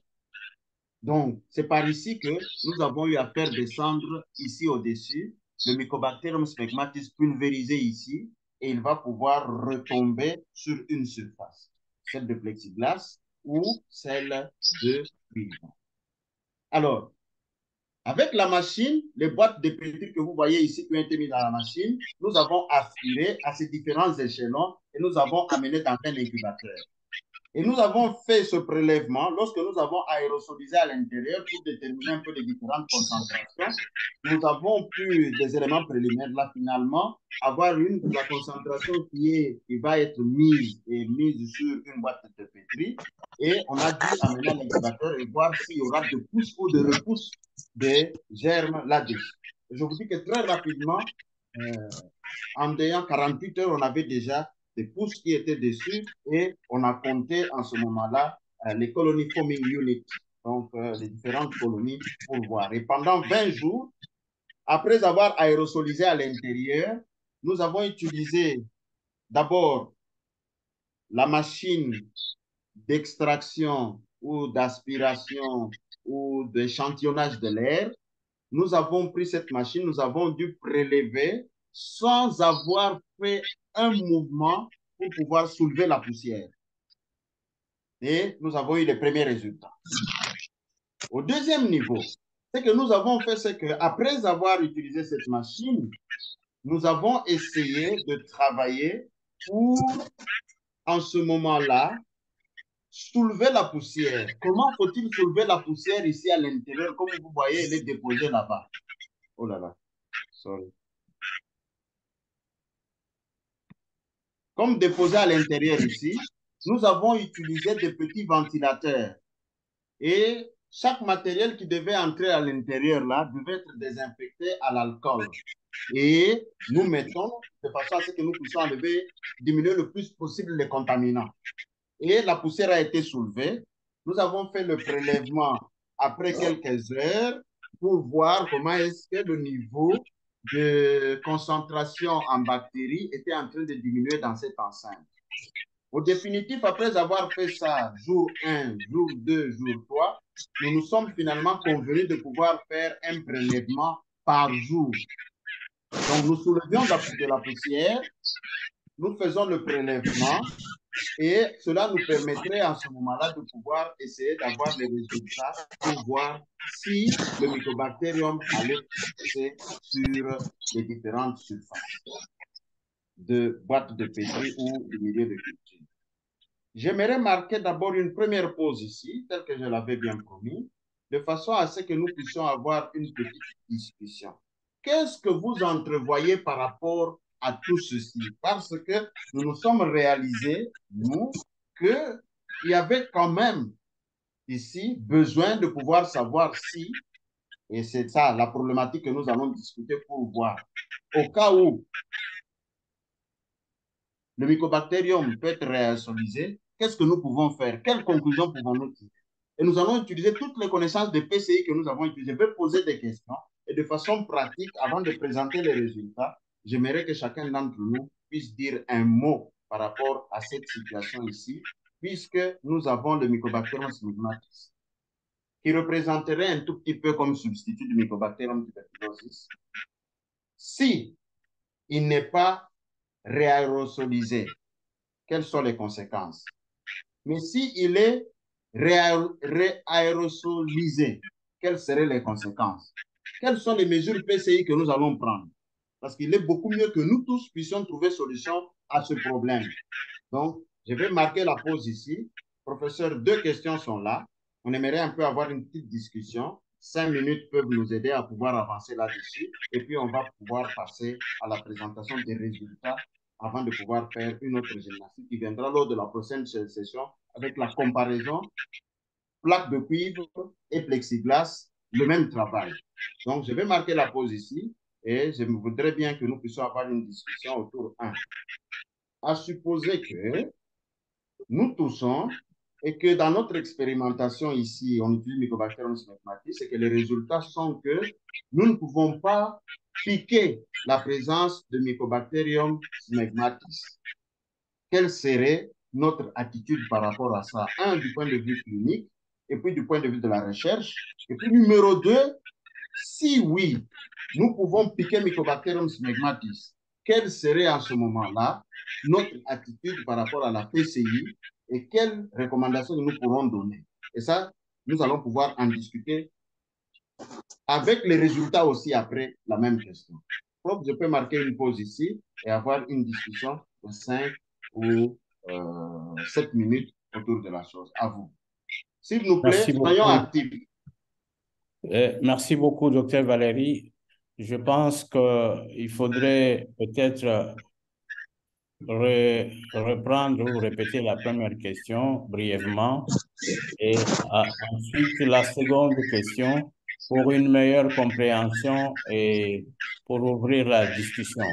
Donc, c'est par ici que nous avons eu à faire descendre ici au-dessus le Mycobacterium smegmatis pulvérisé ici, et il va pouvoir retomber sur une surface, celle de plexiglas ou celle de cuivre. Alors, avec la machine, les boîtes de pétri que vous voyez ici qui ont été mises dans la machine, nous avons aspiré à ces différents échelons et nous avons amené dans un incubateur. Et nous avons fait ce prélèvement lorsque nous avons aérosolisé à l'intérieur pour déterminer un peu les différentes concentrations. Nous avons pu, des éléments préliminaires, là, finalement, avoir la concentration qui va être mise sur une boîte de pétri. Et on a dû amener à l'incubateur et voir s'il y aura de pousse ou de repousse des germes là-dessus. Je vous dis que très rapidement, en ayant 48 heures, on avait déjà des pousses qui étaient dessus et on a compté en ce moment-là les colonies forming units, donc les différentes colonies pour voir. Et pendant 20 jours, après avoir aérosolisé à l'intérieur, nous avons utilisé d'abord la machine d'extraction ou d'aspiration ou d'échantillonnage de l'air. Nous avons pris cette machine, nous avons dû prélever sans avoir fait un mouvement pour pouvoir soulever la poussière. Et nous avons eu les premiers résultats. Au deuxième niveau, ce que nous avons fait, c'est qu'après avoir utilisé cette machine, nous avons essayé de travailler pour, en ce moment-là, soulever la poussière. Comment faut-il soulever la poussière ici à l'intérieur? Comme vous voyez, elle est déposée là-bas. Oh là là, sorry. Comme déposé à l'intérieur ici, nous avons utilisé des petits ventilateurs. Et chaque matériel qui devait entrer à l'intérieur là devait être désinfecté à l'alcool. Et nous mettons de façon à ce que nous puissions enlever, diminuer le plus possible les contaminants. Et la poussière a été soulevée. Nous avons fait le prélèvement après quelques heures pour voir comment est-ce que le niveau de concentration en bactéries était en train de diminuer dans cette enceinte. Au définitif, après avoir fait ça jour 1, jour 2, jour 3, nous nous sommes finalement convenus de pouvoir faire un prélèvement par jour. Donc, nous soulevions de la poussière, nous faisons le prélèvement Et cela nous permettrait à ce moment-là de pouvoir essayer d'avoir les résultats pour voir si le mycobacterium allait pousser sur les différentes surfaces de boîtes de pétri ou de milieux de culture. J'aimerais marquer d'abord une première pause ici, telle que je l'avais bien promis, de façon à ce que nous puissions avoir une petite discussion. Qu'est-ce que vous entrevoyez par rapport à tout ceci? Parce que nous nous sommes réalisés, nous, qu'il y avait quand même ici besoin de pouvoir savoir si, et c'est ça la problématique que nous allons discuter pour voir, au cas où le mycobacterium peut être réaérosolisé, qu'est-ce que nous pouvons faire? Quelles conclusions pouvons-nous tirer? Et nous allons utiliser toutes les connaissances de PCI que nous avons utilisées. Je vais poser des questions et de façon pratique, avant de présenter les résultats, j'aimerais que chacun d'entre nous puisse dire un mot par rapport à cette situation ici, puisque nous avons le Mycobacterium smegmatis, qui représenterait un tout petit peu comme substitut du Mycobacterium tuberculosis. Si il n'est pas réaérosolisé, quelles sont les conséquences? Mais s'il est réaérosolisé, quelles seraient les conséquences? Quelles sont les mesures PCI que nous allons prendre? Parce qu'il est beaucoup mieux que nous tous puissions trouver solution à ce problème. Donc, je vais marquer la pause ici. Professeur, 2 questions sont là. On aimerait un peu avoir une petite discussion. 5 minutes peuvent nous aider à pouvoir avancer là-dessus. Et puis, on va pouvoir passer à la présentation des résultats avant de pouvoir faire une autre gymnastique qui viendra lors de la prochaine session avec la comparaison plaque de cuivre et plexiglas, le même travail. Donc, je vais marquer la pause ici et je voudrais bien que nous puissions avoir une discussion autour 1. À supposer que nous toussons et que dans notre expérimentation ici, on utilise Mycobacterium smegmatis et que les résultats sont que nous ne pouvons pas piquer la présence de Mycobacterium smegmatis. Quelle serait notre attitude par rapport à ça? Un, du point de vue clinique, et puis du point de vue de la recherche. Et puis numéro 2, si oui, nous pouvons piquer Mycobacterium smegmatis, quelle serait en ce moment-là notre attitude par rapport à la PCI et quelles recommandations nous pourrons donner? Et ça, nous allons pouvoir en discuter avec les résultats aussi après la même question. Donc, je peux marquer une pause ici et avoir une discussion de 5 ou 7 minutes autour de la chose. À vous. S'il vous plaît, Merci soyons beaucoup. actifs. Merci beaucoup, docteur Valérie. Je pense qu'il faudrait peut-être reprendre ou répéter la première question brièvement et ensuite la seconde question pour une meilleure compréhension et pour ouvrir la discussion.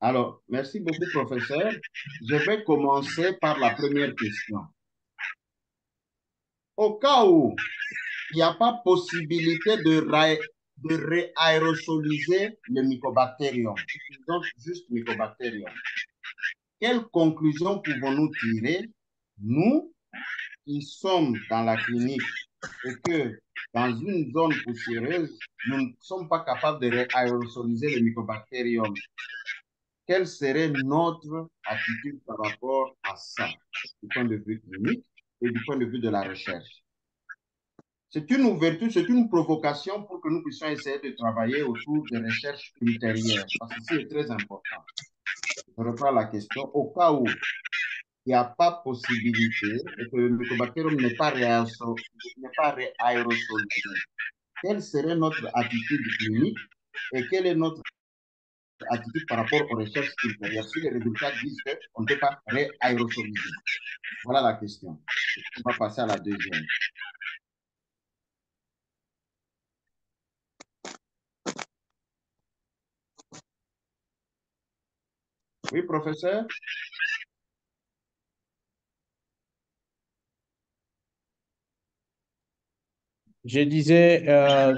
Alors, merci beaucoup, professeur. Je vais commencer par la première question. Au cas où il n'y a pas possibilité de réaérosoliser le mycobacterium, utilisons juste mycobacterium, quelles conclusions pouvons-nous tirer, nous qui sommes dans la clinique et que dans une zone poussiéreuse, nous ne sommes pas capables de réaérosoliser le mycobacterium? Quelle serait notre attitude par rapport à ça, du point de vue clinique et du point de vue de la recherche? C'est une ouverture, c'est une provocation pour que nous puissions essayer de travailler autour des recherches ultérieures, parce que c'est très important. Je reprends la question. Au cas où il n'y a pas possibilité et que le mycobacterium n'est pas réaérosolisé, quelle serait notre attitude clinique et quelle est notre attitude par rapport aux recherches ultérieures si les résultats disent qu'on ne peut pas réaérosoliser? Voilà la question. On va passer à la deuxième. Oui, professeur? Je disais,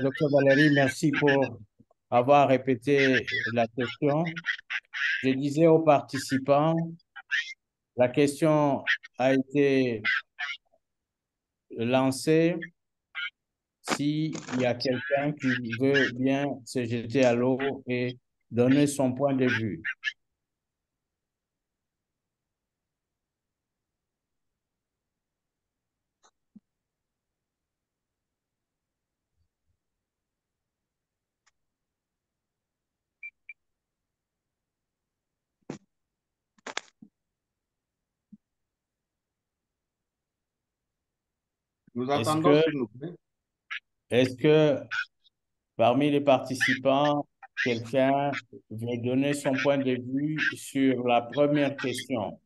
docteur Valérie, merci pour avoir répété la question. Je disais aux participants, la question a été lancée. S'il y a quelqu'un qui veut bien se jeter à l'eau et donner son point de vue. Nous Est-ce attendons, que, s'il nous plaît. est-ce que parmi les participants, quelqu'un veut donner son point de vue sur la première question?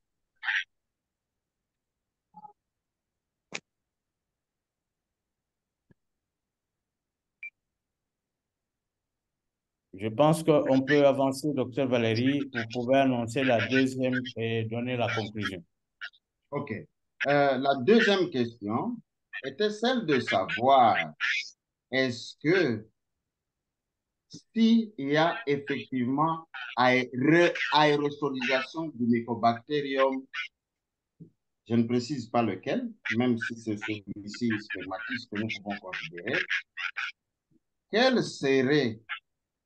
Je pense qu'on peut avancer, docteur Valérie. Vous pouvez annoncer la deuxième et donner la conclusion. OK. La deuxième question était celle de savoir est-ce que s'il y a effectivement aérosolisation du Mycobacterium, je ne précise pas lequel, même si c'est celui-ci spermatis que nous pouvons considérer, quelle serait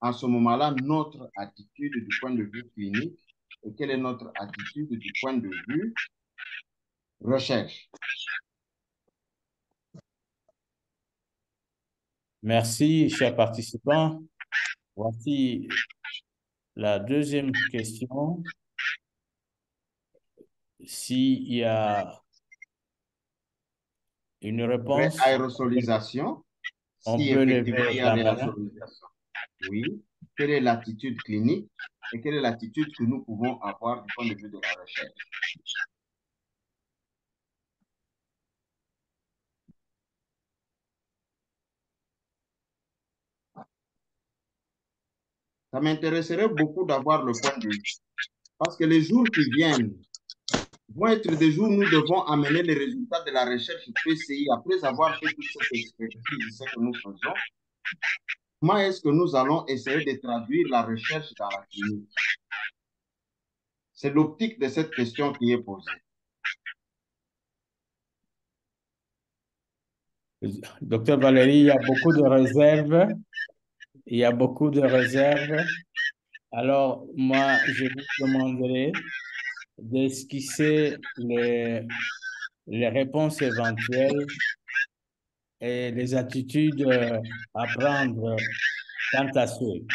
en ce moment-là notre attitude du point de vue clinique et quelle est notre attitude du point de vue recherche? Merci, chers participants. Voici la deuxième question. S'il y a une réponse, Aérosolisation, on si peut effectivement lever il y a la main. réasolisation, oui. Quelle est l'attitude clinique et quelle est l'attitude que nous pouvons avoir du point de vue de la recherche? Ça m'intéresserait beaucoup d'avoir le point de vue. Parce que les jours qui viennent vont être des jours où nous devons amener les résultats de la recherche PCI après avoir fait toute cette expertise, ce que nous faisons. Comment est-ce que nous allons essayer de traduire la recherche dans la clinique? C'est l'optique de cette question qui est posée. Docteur Valérie, il y a beaucoup de réserves. Il y a beaucoup de réserves. Alors, moi, je vous demanderai d'esquisser les réponses éventuelles et les attitudes à prendre quant à ceux.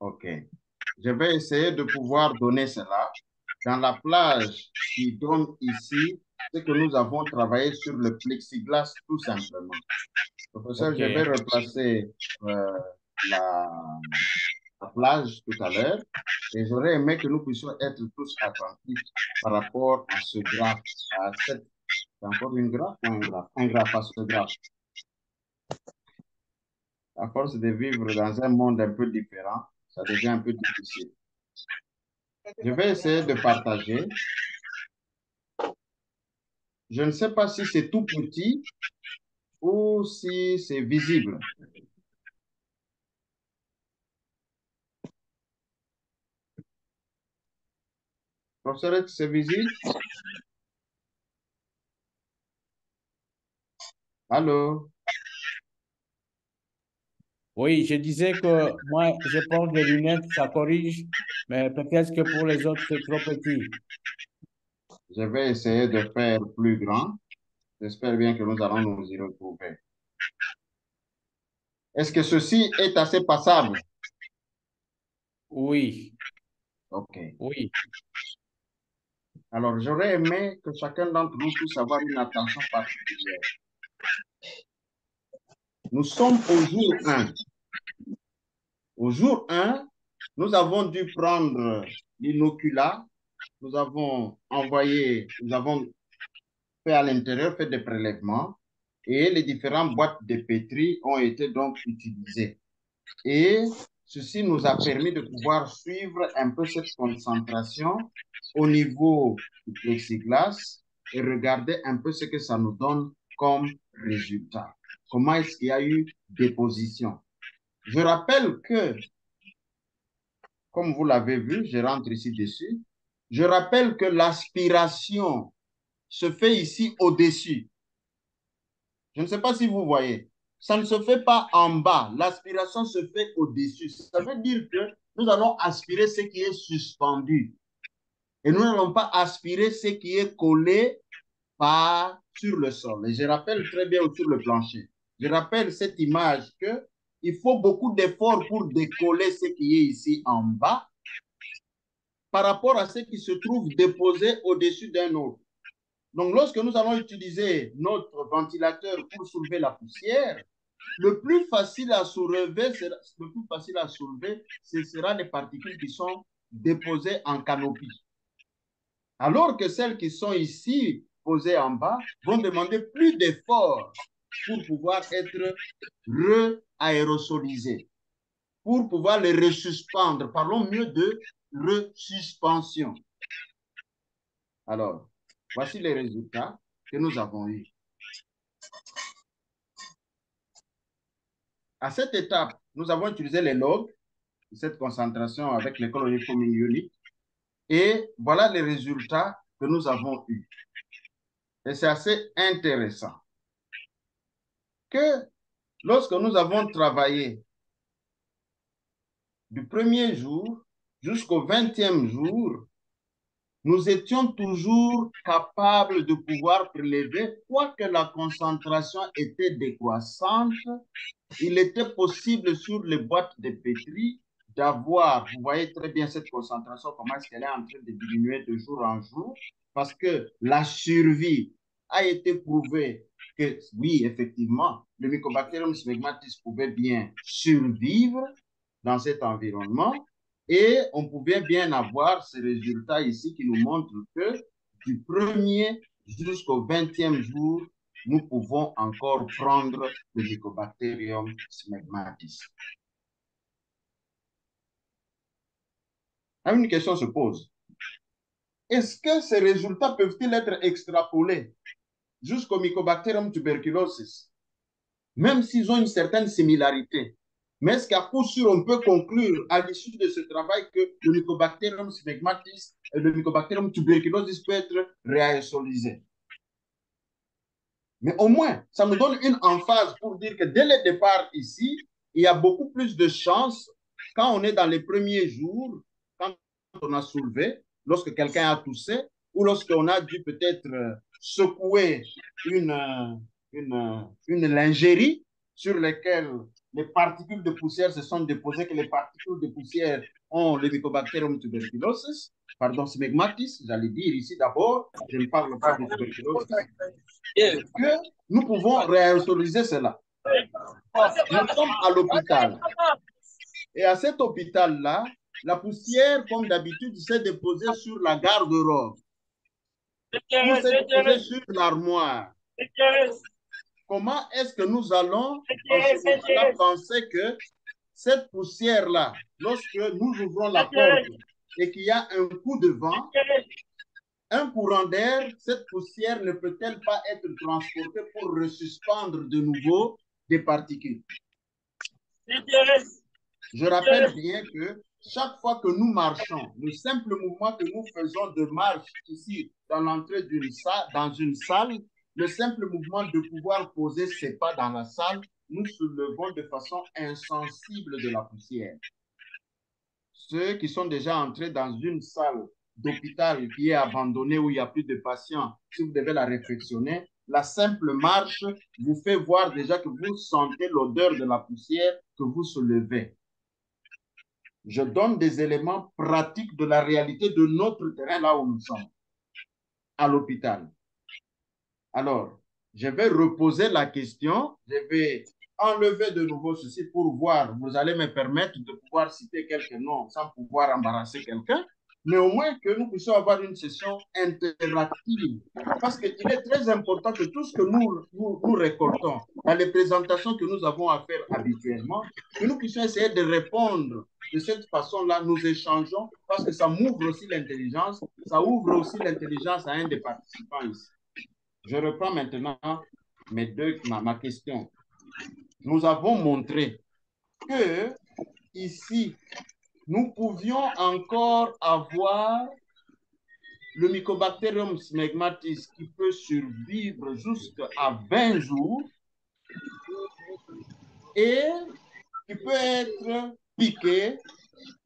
OK. Je vais essayer de pouvoir donner cela. Dans la plage qui donne ici, c'est que nous avons travaillé sur le plexiglas tout simplement. Professeur, OK. je vais replacer la plage tout à l'heure et j'aurais aimé que nous puissions être tous attentifs par rapport à ce graphe, à cette... C'est encore une graphe ou un graphe? Un graphe à ce graphe. À force de vivre dans un monde un peu différent, ça devient un peu difficile. Je vais essayer de partager. Je ne sais pas si c'est tout petit ou si c'est visible. Professeur, est-ce que c'est visible? Allô? Oui, je disais que moi, je porte des lunettes, ça corrige, mais peut-être que pour les autres, c'est trop petit. Je vais essayer de faire plus grand. J'espère bien que nous allons nous y retrouver. Est-ce que ceci est assez passable? Oui, OK. oui. Alors, j'aurais aimé que chacun d'entre nous puisse avoir une attention particulière. Nous sommes au jour 1. Au jour 1, nous avons dû prendre l'inoculat. Nous avons fait à l'intérieur, fait des prélèvements et les différentes boîtes de pétri ont été donc utilisées. Et ceci nous a permis de pouvoir suivre un peu cette concentration au niveau du plexiglas et regarder un peu ce que ça nous donne comme résultat. Comment est-ce qu'il y a eu déposition? Je rappelle que, comme vous l'avez vu, je rentre ici dessus, je rappelle que l'aspiration se fait ici au-dessus. Je ne sais pas si vous voyez. Ça ne se fait pas en bas. L'aspiration se fait au-dessus. Ça veut dire que nous allons aspirer ce qui est suspendu. Et nous n'allons pas aspirer ce qui est collé sur le sol. Et je rappelle très bien sur le plancher. Je rappelle cette image qu'il faut beaucoup d'efforts pour décoller ce qui est ici en bas par rapport à ce qui se trouve déposé au-dessus d'un autre. Donc, lorsque nous allons utiliser notre ventilateur pour soulever la poussière, le plus facile à soulever, ce sera les particules qui sont déposées en canopie. Alors que celles qui sont ici, posées en bas, vont demander plus d'efforts pour pouvoir être re-aérosolisées, pour pouvoir les resuspendre. Parlons mieux de resuspension. Alors, voici les résultats que nous avons eus. À cette étape, nous avons utilisé les logs de cette concentration avec les colonies ioniques et voilà les résultats que nous avons eus. Et c'est assez intéressant que lorsque nous avons travaillé du premier jour jusqu'au 20e jour, nous étions toujours capables de pouvoir prélever, quoique la concentration était décroissante, il était possible sur les boîtes de pétri d'avoir, vous voyez très bien cette concentration, comment est-ce qu'elle est en train de diminuer de jour en jour, parce que la survie a été prouvée que oui, effectivement, le Mycobacterium smegmatis pouvait bien survivre dans cet environnement et on pouvait bien avoir ces résultats ici qui nous montrent que du 1er jusqu'au 20e jour, nous pouvons encore prendre le Mycobacterium smegmatis. Une question se pose. Est-ce que ces résultats peuvent-ils être extrapolés jusqu'au Mycobacterium tuberculosis, même s'ils ont une certaine similarité? Mais est-ce qu'à coup sûr, on peut conclure à l'issue de ce travail que le Mycobacterium smegmatis et le Mycobacterium tuberculosis peut être réaérosolisé? Mais au moins, ça me donne une emphase pour dire que dès le départ ici, il y a beaucoup plus de chances quand on est dans les premiers jours, quand on a soulevé, lorsque quelqu'un a toussé, ou lorsqu'on a dû peut-être secouer une lingerie sur laquelle les particules de poussière se sont déposées, que les particules de poussière ont le Mycobacterium tuberculosis, pardon, smegmatis, j'allais dire ici d'abord, je ne parle pas de tuberculosis, que nous pouvons réaérosoliser cela. Nous sommes à l'hôpital. Et à cet hôpital-là, la poussière, comme d'habitude, s'est déposée sur la garde-robe ou s'est déposée sur l'armoire. Comment est-ce que nous allons, en ce moment-là, penser que cette poussière-là, lorsque nous ouvrons la porte et qu'il y a un coup de vent, un courant d'air, cette poussière ne peut-elle pas être transportée pour resuspendre de nouveau des particules? Je rappelle bien que chaque fois que nous marchons, le simple mouvement que nous faisons de marche ici dans l'entrée dans une salle, le simple mouvement de pouvoir poser ses pas dans la salle, nous soulevons de façon insensible de la poussière. Ceux qui sont déjà entrés dans une salle d'hôpital qui est abandonnée, où il n'y a plus de patients, si vous devez la réflexionner, la simple marche vous fait voir déjà que vous sentez l'odeur de la poussière que vous soulevez. Je donne des éléments pratiques de la réalité de notre terrain là où nous sommes, à l'hôpital. Alors, je vais reposer la question, je vais enlever de nouveau ceci pour voir, vous allez me permettre de pouvoir citer quelques noms sans pouvoir embarrasser quelqu'un, mais au moins que nous puissions avoir une session interactive. Parce qu'il est très important que tout ce que nous récoltons dans les présentations que nous avons à faire habituellement, que nous puissions essayer de répondre de cette façon-là, nous échangeons, parce que ça m'ouvre aussi l'intelligence, ça ouvre aussi l'intelligence à un des participants ici. Je reprends maintenant ma question. Nous avons montré que ici, nous pouvions encore avoir le Mycobacterium smegmatis qui peut survivre jusqu'à 20 jours et qui peut être piqué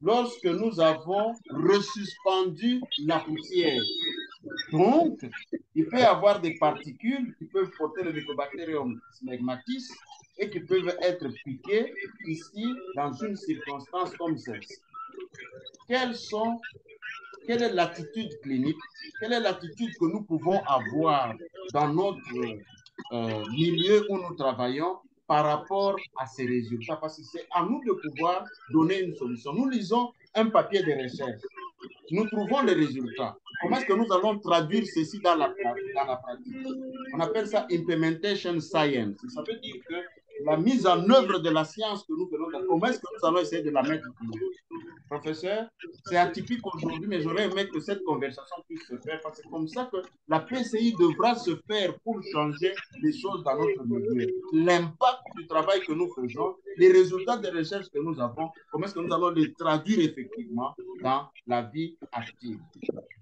lorsque nous avons resuspendu la poussière. Donc, il peut y avoir des particules qui peuvent porter le Mycobacterium smegmatis et qui peuvent être piquées ici dans une circonstance comme celle-ci. Quelles sont quelle est l'attitude clinique, quelle est l'attitude que nous pouvons avoir dans notre milieu où nous travaillons par rapport à ces résultats, parce que c'est à nous de pouvoir donner une solution. Nous lisons un papier de recherche, nous trouvons les résultats. Comment est-ce que nous allons traduire ceci dans la pratique? On appelle ça implementation science. Ça veut dire que la mise en œuvre de la science que nous venons de... Comment est-ce que nous allons essayer de la mettre en œuvre? Professeur, c'est atypique aujourd'hui, mais j'aurais aimé que cette conversation puisse se faire parce que c'est comme ça que la PCI devra se faire pour changer les choses dans notre milieu. L'impact du travail que nous faisons, les résultats des recherches que nous avons, comment est-ce que nous allons les traduire effectivement dans la vie active?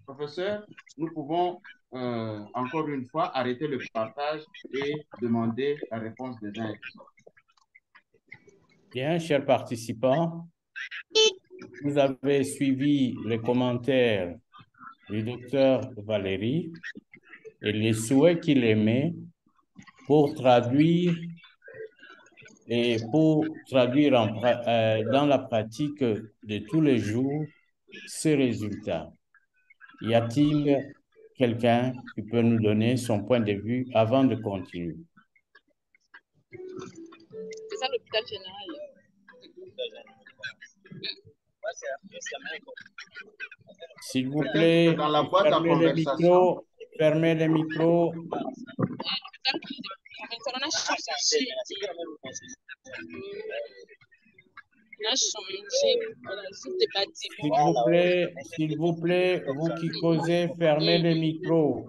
Professeur, nous pouvons encore une fois arrêter le partage et demander la réponse des uns et des autres. Bien, chers participants, vous avez suivi les commentaires du docteur Valérie et les souhaits qu'il émet pour traduire dans la pratique de tous les jours ces résultats. Y a-t-il quelqu'un qui peut nous donner son point de vue avant de continuer? C'est ça l'hôpital général. S'il vous plaît, dans la boîte fermez les micros. Fermez les micros. S'il vous plaît, vous qui causez, fermez les micros.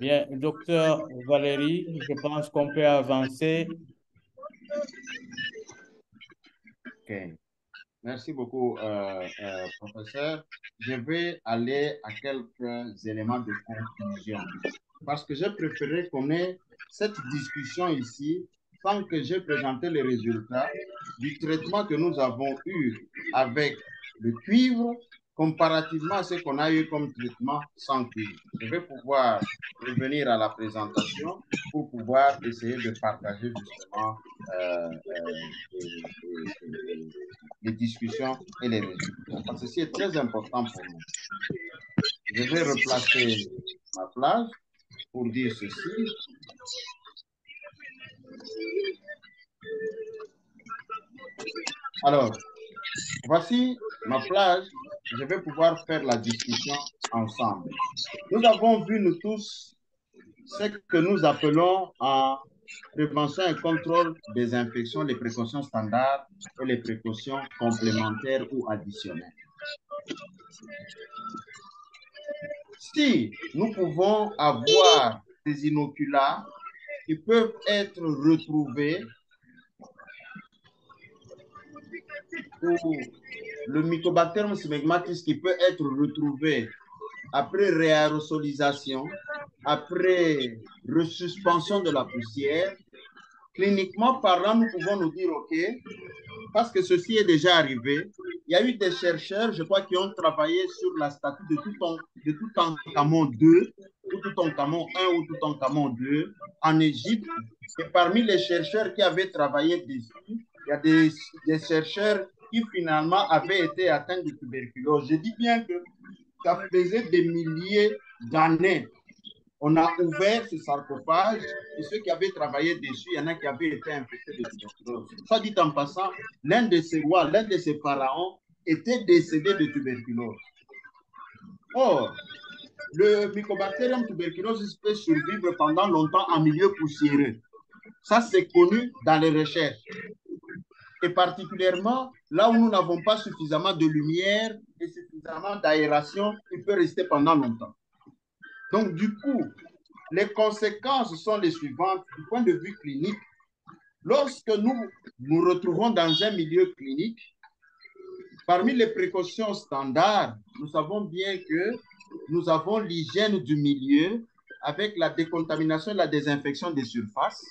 Bien, docteur Valérie, je pense qu'on peut avancer. OK. Merci beaucoup, professeur. Je vais aller à quelques éléments de conclusion parce que j'ai préféré qu'on ait cette discussion ici sans que j'ai présenté les résultats du traitement que nous avons eu avec le cuivre comparativement à ce qu'on a eu comme traitement sans cuivre. Je vais pouvoir revenir à la présentation pour pouvoir essayer de partager justement les discussions et les résultats. Parce que c'est très important pour nous. Je vais replacer ma plage pour dire ceci. Alors, voici ma plage. Je vais pouvoir faire la discussion ensemble. Nous avons vu, nous tous, ce que nous appelons en prévention et contrôle des infections, les précautions standards et les précautions complémentaires ou additionnelles. Si nous pouvons avoir des inoculats qui peuvent être retrouvés ou le Mycobacterium smegmatis qui peut être retrouvé après réaérosolisation, après resuspension de la poussière, cliniquement parlant, nous pouvons nous dire, OK, parce que ceci est déjà arrivé, il y a eu des chercheurs, je crois, qui ont travaillé sur la statue de Toutankhamon II, ou Toutankhamon 1 ou Toutankhamon 2 en Égypte. Et parmi les chercheurs qui avaient travaillé dessus, il y a des chercheurs qui finalement avaient été atteints de tuberculose. Je dis bien que ça faisait des milliers d'années. On a ouvert ce sarcophage et ceux qui avaient travaillé dessus, il y en a qui avaient été infectés de tuberculose. Soit dit en passant, l'un de ces rois, l'un de ces pharaons était décédé de tuberculose. Or, le Mycobacterium tuberculosis peut survivre pendant longtemps en milieu poussiéreux. Ça, c'est connu dans les recherches. Et particulièrement, là où nous n'avons pas suffisamment de lumière et suffisamment d'aération, il peut rester pendant longtemps. Donc, du coup, les conséquences sont les suivantes du point de vue clinique. Lorsque nous nous retrouvons dans un milieu clinique, parmi les précautions standards, nous savons bien que nous avons l'hygiène du milieu avec la décontamination et la désinfection des surfaces.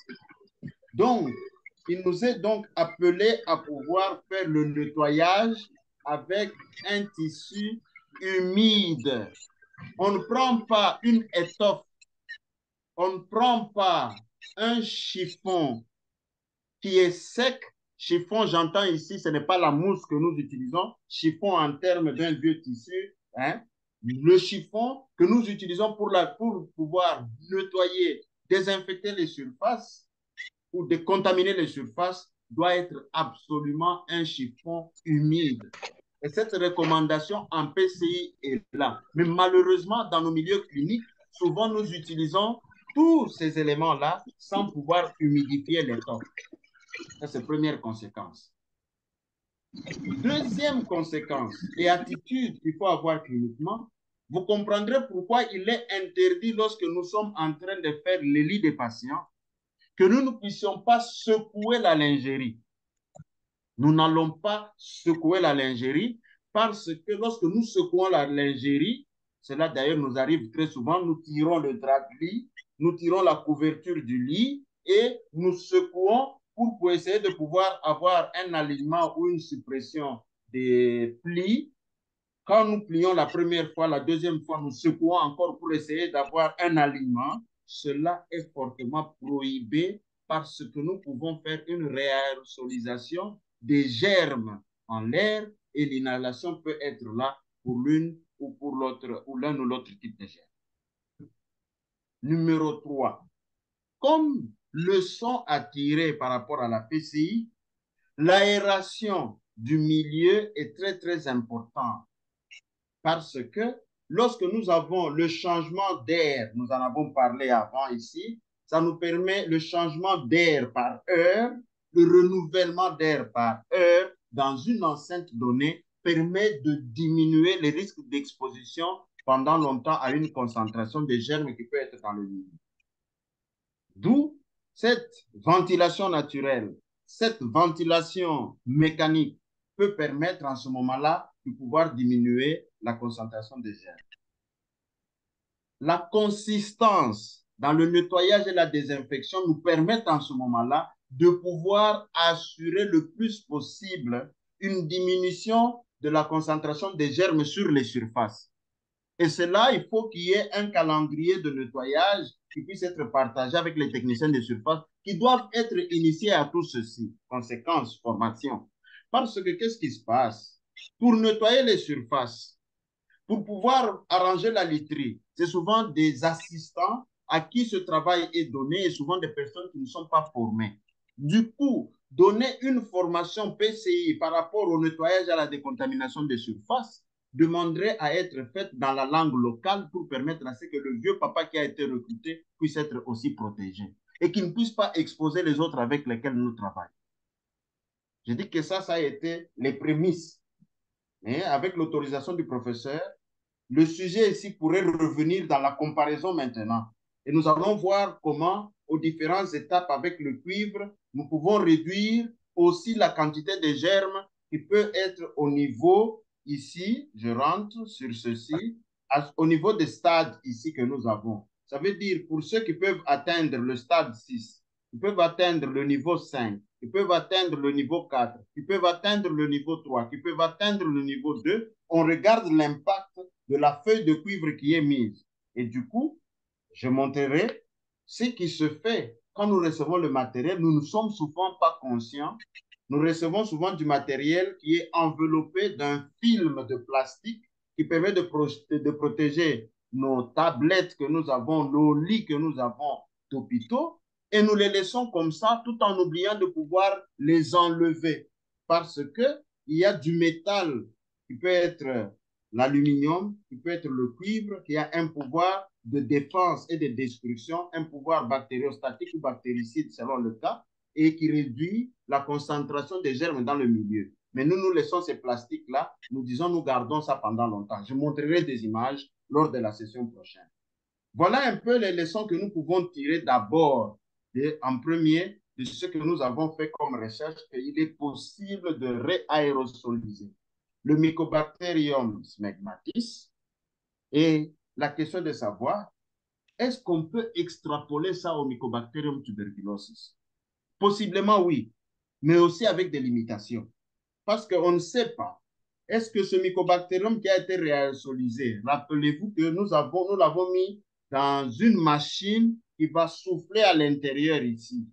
Donc, il nous est donc appelé à pouvoir faire le nettoyage avec un tissu humide. On ne prend pas une étoffe, on ne prend pas un chiffon qui est sec Chiffon, j'entends ici, ce n'est pas la mousse que nous utilisons. Chiffon en termes d'un vieux tissu. Hein? Le chiffon que nous utilisons pour pouvoir nettoyer, désinfecter les surfaces ou décontaminer les surfaces doit être absolument un chiffon humide. Et cette recommandation en PCI est là. Mais malheureusement, dans nos milieux cliniques, souvent nous utilisons tous ces éléments-là sans pouvoir humidifier les tocs. Ça, c'est la première conséquence. Deuxième conséquence et attitude qu'il faut avoir cliniquement, vous comprendrez pourquoi il est interdit lorsque nous sommes en train de faire les lits des patients que nous ne puissions pas secouer la lingerie. Nous n'allons pas secouer la lingerie parce que lorsque nous secouons la lingerie, cela d'ailleurs nous arrive très souvent, nous tirons le drap de lit, nous tirons la couverture du lit et nous secouons pour essayer de pouvoir avoir un alignement ou une suppression des plis. Quand nous plions la première fois, la deuxième fois, nous secouons encore pour essayer d'avoir un alignement. Cela est fortement prohibé parce que nous pouvons faire une réaérosolisation des germes en l'air et l'inhalation peut être là pour l'une ou pour l'autre ou l'un ou l'autre type de germe. Numéro 3. Comme leçon à tirer par rapport à la PCI, l'aération du milieu est très, très importante parce que lorsque nous avons le changement d'air, nous en avons parlé avant ici, ça nous permet le changement d'air par heure, le renouvellement d'air par heure dans une enceinte donnée permet de diminuer les risques d'exposition pendant longtemps à une concentration de germes qui peut être dans le milieu. D'où cette ventilation naturelle, cette ventilation mécanique peut permettre en ce moment-là de pouvoir diminuer la concentration des germes. La consistance dans le nettoyage et la désinfection nous permettent en ce moment-là de pouvoir assurer le plus possible une diminution de la concentration des germes sur les surfaces. Et cela, il faut qu'il y ait un calendrier de nettoyage qui puisse être partagé avec les techniciens de surface qui doivent être initiés à tout ceci. Conséquence, formation. Parce que qu'est-ce qui se passe? Pour nettoyer les surfaces, pour pouvoir arranger la literie, c'est souvent des assistants à qui ce travail est donné et souvent des personnes qui ne sont pas formées. Du coup, donner une formation PCI par rapport au nettoyage et à la décontamination des surfaces demanderait à être faite dans la langue locale pour permettre à ce que le vieux papa qui a été recruté puisse être aussi protégé et qu'il ne puisse pas exposer les autres avec lesquels nous travaillons. Je dis que ça a été les prémices. Et avec l'autorisation du professeur, le sujet ici pourrait revenir dans la comparaison maintenant. Et nous allons voir comment, aux différentes étapes avec le cuivre, nous pouvons réduire aussi la quantité de germes qui peut être au niveau, ici, je rentre sur ceci, au niveau des stades ici que nous avons. Ça veut dire pour ceux qui peuvent atteindre le stade 6, ils peuvent atteindre le niveau 5, ils peuvent atteindre le niveau 4, ils peuvent atteindre le niveau 3, ils peuvent atteindre le niveau 2. On regarde l'impact de la feuille de cuivre qui est mise. Et du coup, je montrerai ce qui se fait quand nous recevons le matériel. Nous ne sommes souvent pas conscients. Nous recevons souvent du matériel qui est enveloppé d'un film de plastique qui permet de protéger nos tablettes que nous avons, nos lits que nous avons d'hôpitaux, et nous les laissons comme ça tout en oubliant de pouvoir les enlever parce qu'il y a du métal qui peut être l'aluminium, qui peut être le cuivre, qui a un pouvoir de défense et de destruction, un pouvoir bactériostatique ou bactéricide selon le cas, et qui réduit la concentration des germes dans le milieu. Mais nous laissons ces plastiques-là, nous disons nous gardons ça pendant longtemps. Je montrerai des images lors de la session prochaine. Voilà un peu les leçons que nous pouvons tirer d'abord, en premier, de ce que nous avons fait comme recherche, qu'il est possible de réaérosoliser le Mycobacterium smegmatis. Et la question de savoir, est-ce qu'on peut extrapoler ça au Mycobacterium tuberculosis? Possiblement oui, mais aussi avec des limitations. Parce qu'on ne sait pas. Est-ce que ce Mycobacterium qui a été réaérosolisé, rappelez-vous que nous l'avons mis dans une machine qui va souffler à l'intérieur ici.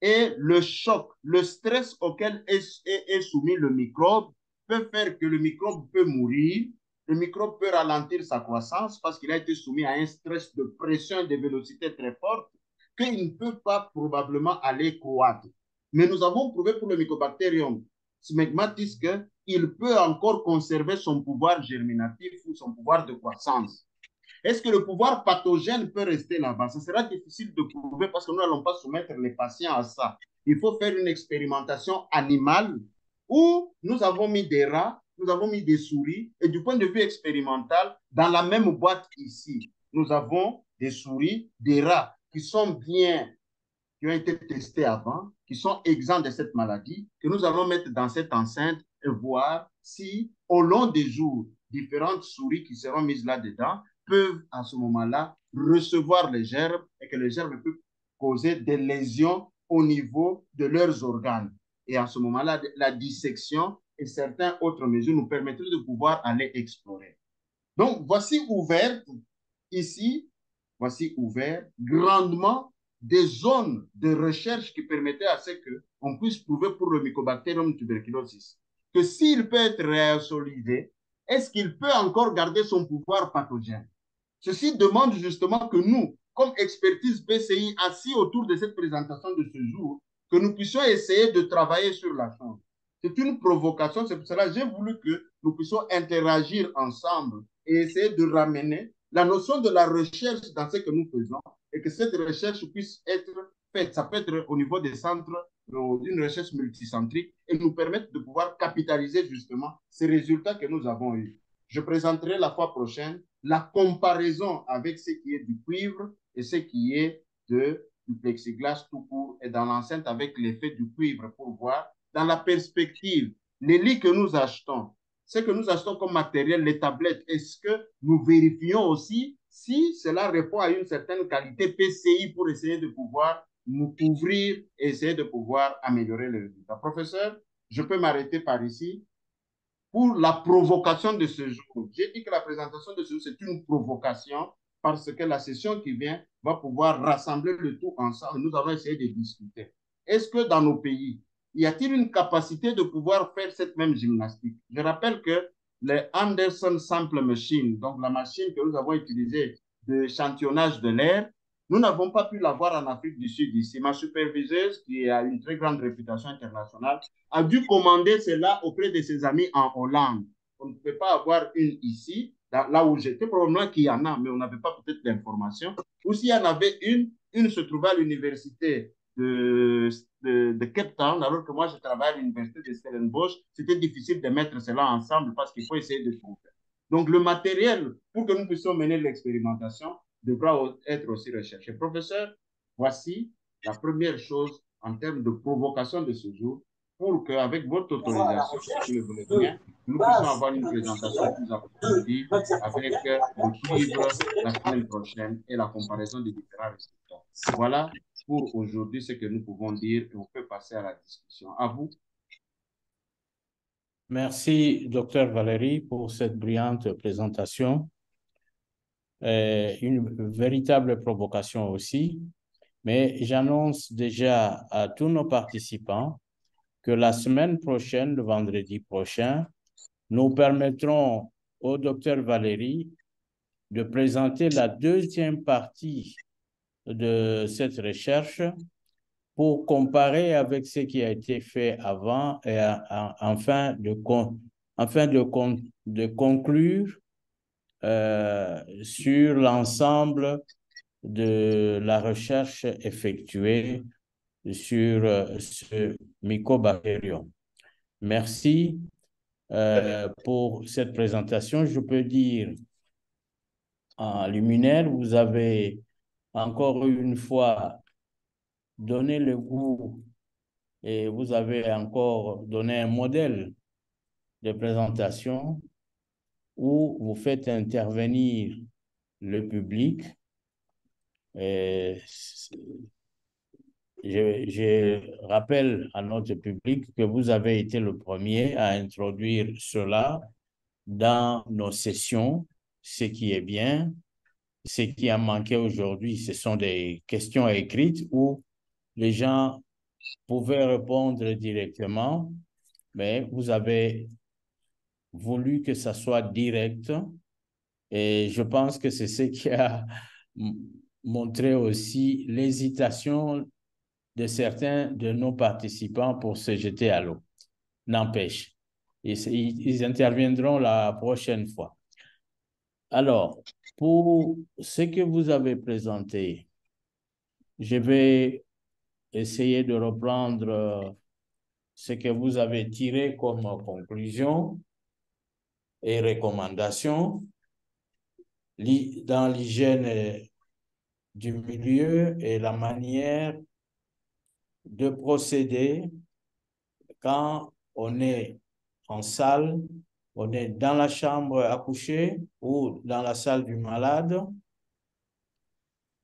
Et le choc, le stress auquel est soumis le microbe peut faire que le microbe peut mourir, le microbe peut ralentir sa croissance parce qu'il a été soumis à un stress de pression et de vélocité très forte qu'il ne peut pas probablement aller croître. Mais nous avons prouvé pour le Mycobacterium smegmatis qu'il peut encore conserver son pouvoir germinatif ou son pouvoir de croissance. Est-ce que le pouvoir pathogène peut rester là-bas? Ce sera difficile de prouver parce que nous n'allons pas soumettre les patients à ça. Il faut faire une expérimentation animale où nous avons mis des rats, nous avons mis des souris, et du point de vue expérimental, dans la même boîte ici, nous avons des souris, des rats qui sont bien, qui ont été testés avant, qui sont exempts de cette maladie, que nous allons mettre dans cette enceinte et voir si, au long des jours, différentes souris qui seront mises là-dedans peuvent, à ce moment-là, recevoir les germes et que les germes peuvent causer des lésions au niveau de leurs organes. Et à ce moment-là, la dissection et certaines autres mesures nous permettraient de pouvoir aller explorer. Donc, voici ouverte ici, voici ouvert grandement des zones de recherche qui permettaient à ce qu'on puisse prouver pour le Mycobacterium tuberculosis que s'il peut être réasolidé, est-ce qu'il peut encore garder son pouvoir pathogène? Ceci demande justement que nous, comme expertise BCI, assis autour de cette présentation de ce jour, que nous puissions essayer de travailler sur la chose. C'est une provocation, c'est pour cela que j'ai voulu que nous puissions interagir ensemble et essayer de ramener la notion de la recherche dans ce que nous faisons et que cette recherche puisse être faite. Ça peut être au niveau des centres, d'une recherche multicentrique et nous permettre de pouvoir capitaliser justement ces résultats que nous avons eus. Je présenterai la fois prochaine la comparaison avec ce qui est du cuivre et ce qui est du plexiglas tout court et dans l'enceinte avec l'effet du cuivre pour voir dans la perspective les lits que nous achetons, ce que nous achetons comme matériel, les tablettes, est-ce que nous vérifions aussi si cela répond à une certaine qualité PCI pour essayer de pouvoir nous couvrir et essayer de pouvoir améliorer les résultats. Professeur, je peux m'arrêter par ici pour la provocation de ce jour. J'ai dit que la présentation de ce jour, c'est une provocation parce que la session qui vient va pouvoir rassembler le tout ensemble. Nous allons essayer de discuter. Est-ce que dans nos pays, y a-t-il une capacité de pouvoir faire cette même gymnastique? Je rappelle que les Anderson Sample Machine, donc la machine que nous avons utilisée d'échantillonnage de l'air, nous n'avons pas pu l'avoir en Afrique du Sud ici. Ma superviseuse, qui a une très grande réputation internationale, a dû commander cela auprès de ses amis en Hollande. On ne pouvait pas avoir une ici, là où j'étais, probablement qu'il y en a, mais on n'avait pas peut-être d'informations. Ou s'il y en avait une se trouvait à l'université de Cape Town, alors que moi je travaille à l'université de Stellenbosch. C'était difficile de mettre cela ensemble parce qu'il faut essayer de trouver. Donc le matériel, pour que nous puissions mener l'expérimentation, devra être aussi recherché. Professeur, voici la première chose en termes de provocation de ce jour, pour qu'avec votre autorisation, si vous le voulez bien, nous puissions avoir une présentation plus approfondie avec le cuivre la semaine prochaine et la comparaison des différents résultats. Voilà pour aujourd'hui ce que nous pouvons dire et on peut passer à la discussion. À vous. Merci, Dr. Valérie, pour cette brillante présentation. Une véritable provocation aussi, mais j'annonce déjà à tous nos participants que la semaine prochaine, le vendredi prochain, nous permettrons au Dr. Valérie de présenter la deuxième partie de cette recherche pour comparer avec ce qui a été fait avant et afin de conclure sur l'ensemble de la recherche effectuée sur ce Mycobacterium. Merci pour cette présentation. Je peux dire en liminaire, vous avez encore une fois donné le goût et vous avez encore donné un modèle de présentation où vous faites intervenir le public. Et je rappelle à notre public que vous avez été le premier à introduire cela dans nos sessions, ce qui est bien. Ce qui a manqué aujourd'hui, ce sont des questions écrites où les gens pouvez répondre directement, mais vous avez voulu que ça soit direct et je pense que c'est ce qui a montré aussi l'hésitation de certains de nos participants pour se jeter à l'eau. N'empêche, ils interviendront la prochaine fois. Alors, pour ce que vous avez présenté, je vais essayer de reprendre ce que vous avez tiré comme conclusion et recommandation dans l'hygiène du milieu et la manière de procéder quand on est en salle, on est dans la chambre à coucher ou dans la salle du malade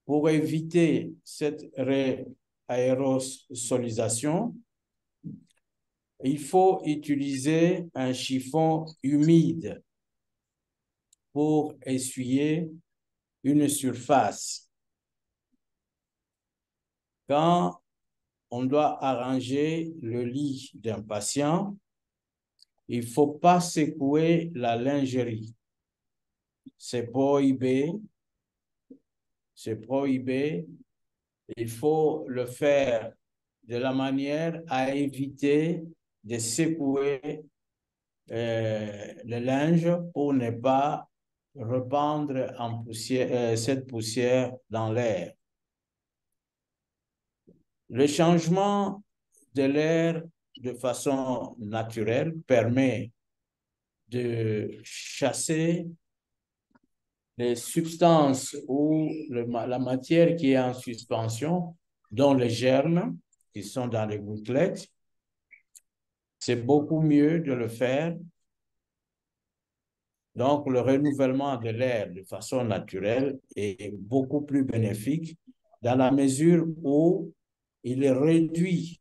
pour éviter cette réaérosolisation. Il faut utiliser un chiffon humide pour essuyer une surface. Quand on doit arranger le lit d'un patient, il ne faut pas secouer la lingerie. C'est prohibé. C'est prohibé. Il faut le faire de la manière à éviter de secouer le linge pour ne pas répandre cette poussière dans l'air. Le changement de l'air de façon naturelle permet de chasser les substances ou la matière qui est en suspension, dont les germes qui sont dans les gouttelettes. C'est beaucoup mieux de le faire. Donc, le renouvellement de l'air de façon naturelle est beaucoup plus bénéfique dans la mesure où il réduit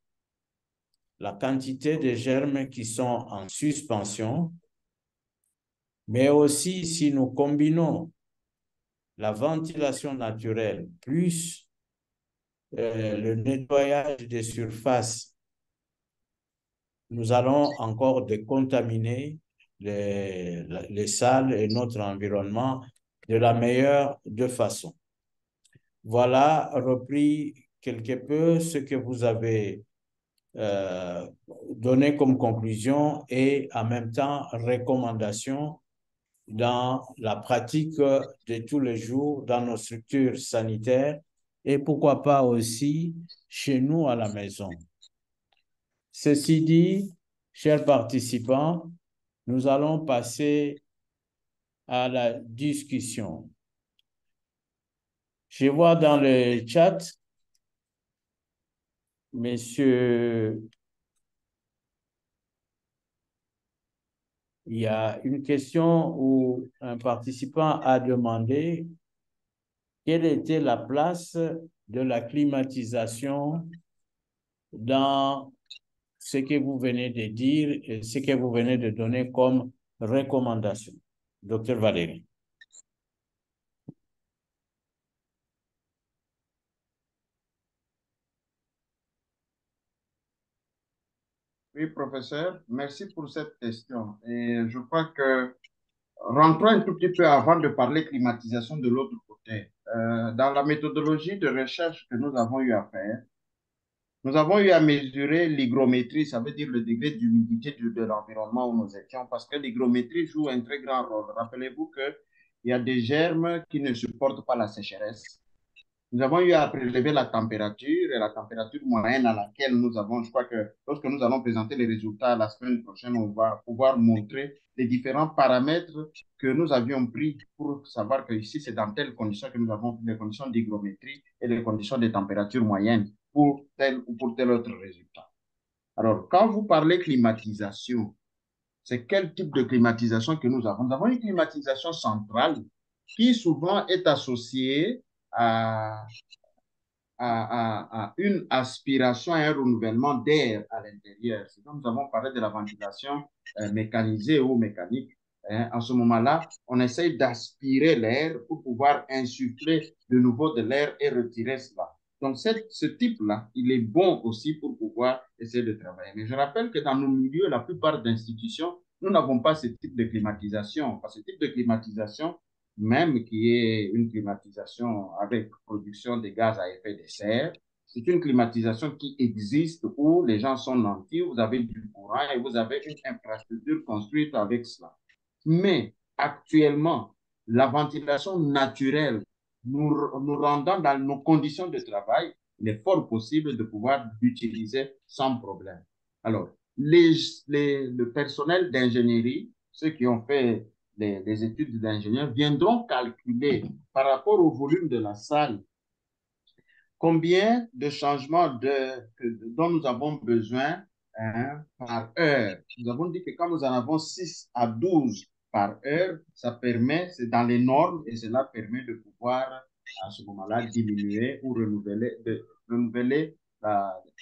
la quantité de germes qui sont en suspension, mais aussi si nous combinons la ventilation naturelle plus le nettoyage des surfaces, nous allons encore décontaminer les salles et notre environnement de la meilleure de façon. Voilà, repris quelque peu ce que vous avez donné comme conclusion et en même temps recommandation dans la pratique de tous les jours dans nos structures sanitaires et pourquoi pas aussi chez nous à la maison. Ceci dit, chers participants, nous allons passer à la discussion. Je vois dans le chat, messieurs, il y a une question où un participant a demandé quelle était la place de la climatisation dans ce que vous venez de dire et ce que vous venez de donner comme recommandation. Docteur Valérie. Oui, professeur, merci pour cette question. Et je crois que rentrons un tout petit peu avant de parler climatisation de l'autre côté. Dans la méthodologie de recherche que nous avons eu à faire, nous avons eu à mesurer l'hygrométrie, ça veut dire le degré d'humidité de l'environnement où nous étions, parce que l'hygrométrie joue un très grand rôle. Rappelez-vous qu'il y a des germes qui ne supportent pas la sécheresse. Nous avons eu à prélever la température et la température moyenne à laquelle nous avons, je crois que lorsque nous allons présenter les résultats la semaine prochaine, on va pouvoir montrer les différents paramètres que nous avions pris pour savoir que ici, c'est dans telles conditions que nous avons les conditions d'hygrométrie et les conditions de température moyenne pour tel ou pour tel autre résultat. Alors, quand vous parlez climatisation, c'est quel type de climatisation que nous avons? Nous avons une climatisation centrale qui souvent est associée à une aspiration, à un renouvellement d'air à l'intérieur. Donc, nous avons parlé de la ventilation mécanisée ou mécanique. Hein. En ce moment-là, on essaye d'aspirer l'air pour pouvoir insuffler de nouveau de l'air et retirer cela. Donc, ce type-là, il est bon aussi pour pouvoir essayer de travailler. Mais je rappelle que dans nos milieux, la plupart d'institutions, nous n'avons pas ce type de climatisation. Parce que ce type de climatisation, même qui est une climatisation avec production de gaz à effet de serre, c'est une climatisation qui existe où les gens sont nantis, vous avez du courant et vous avez une infrastructure construite avec cela. Mais actuellement, la ventilation naturelle nous rendant dans nos conditions de travail, il est fort possible de pouvoir l'utiliser sans problème. Alors, le personnel d'ingénierie, ceux qui ont fait des études d'ingénieur, viendront calculer par rapport au volume de la salle combien de changements dont nous avons besoin par heure. Nous avons dit que quand nous en avons 6 à 12 par heure, ça permet, c'est dans les normes et cela permet de pouvoir à ce moment-là diminuer ou renouveler de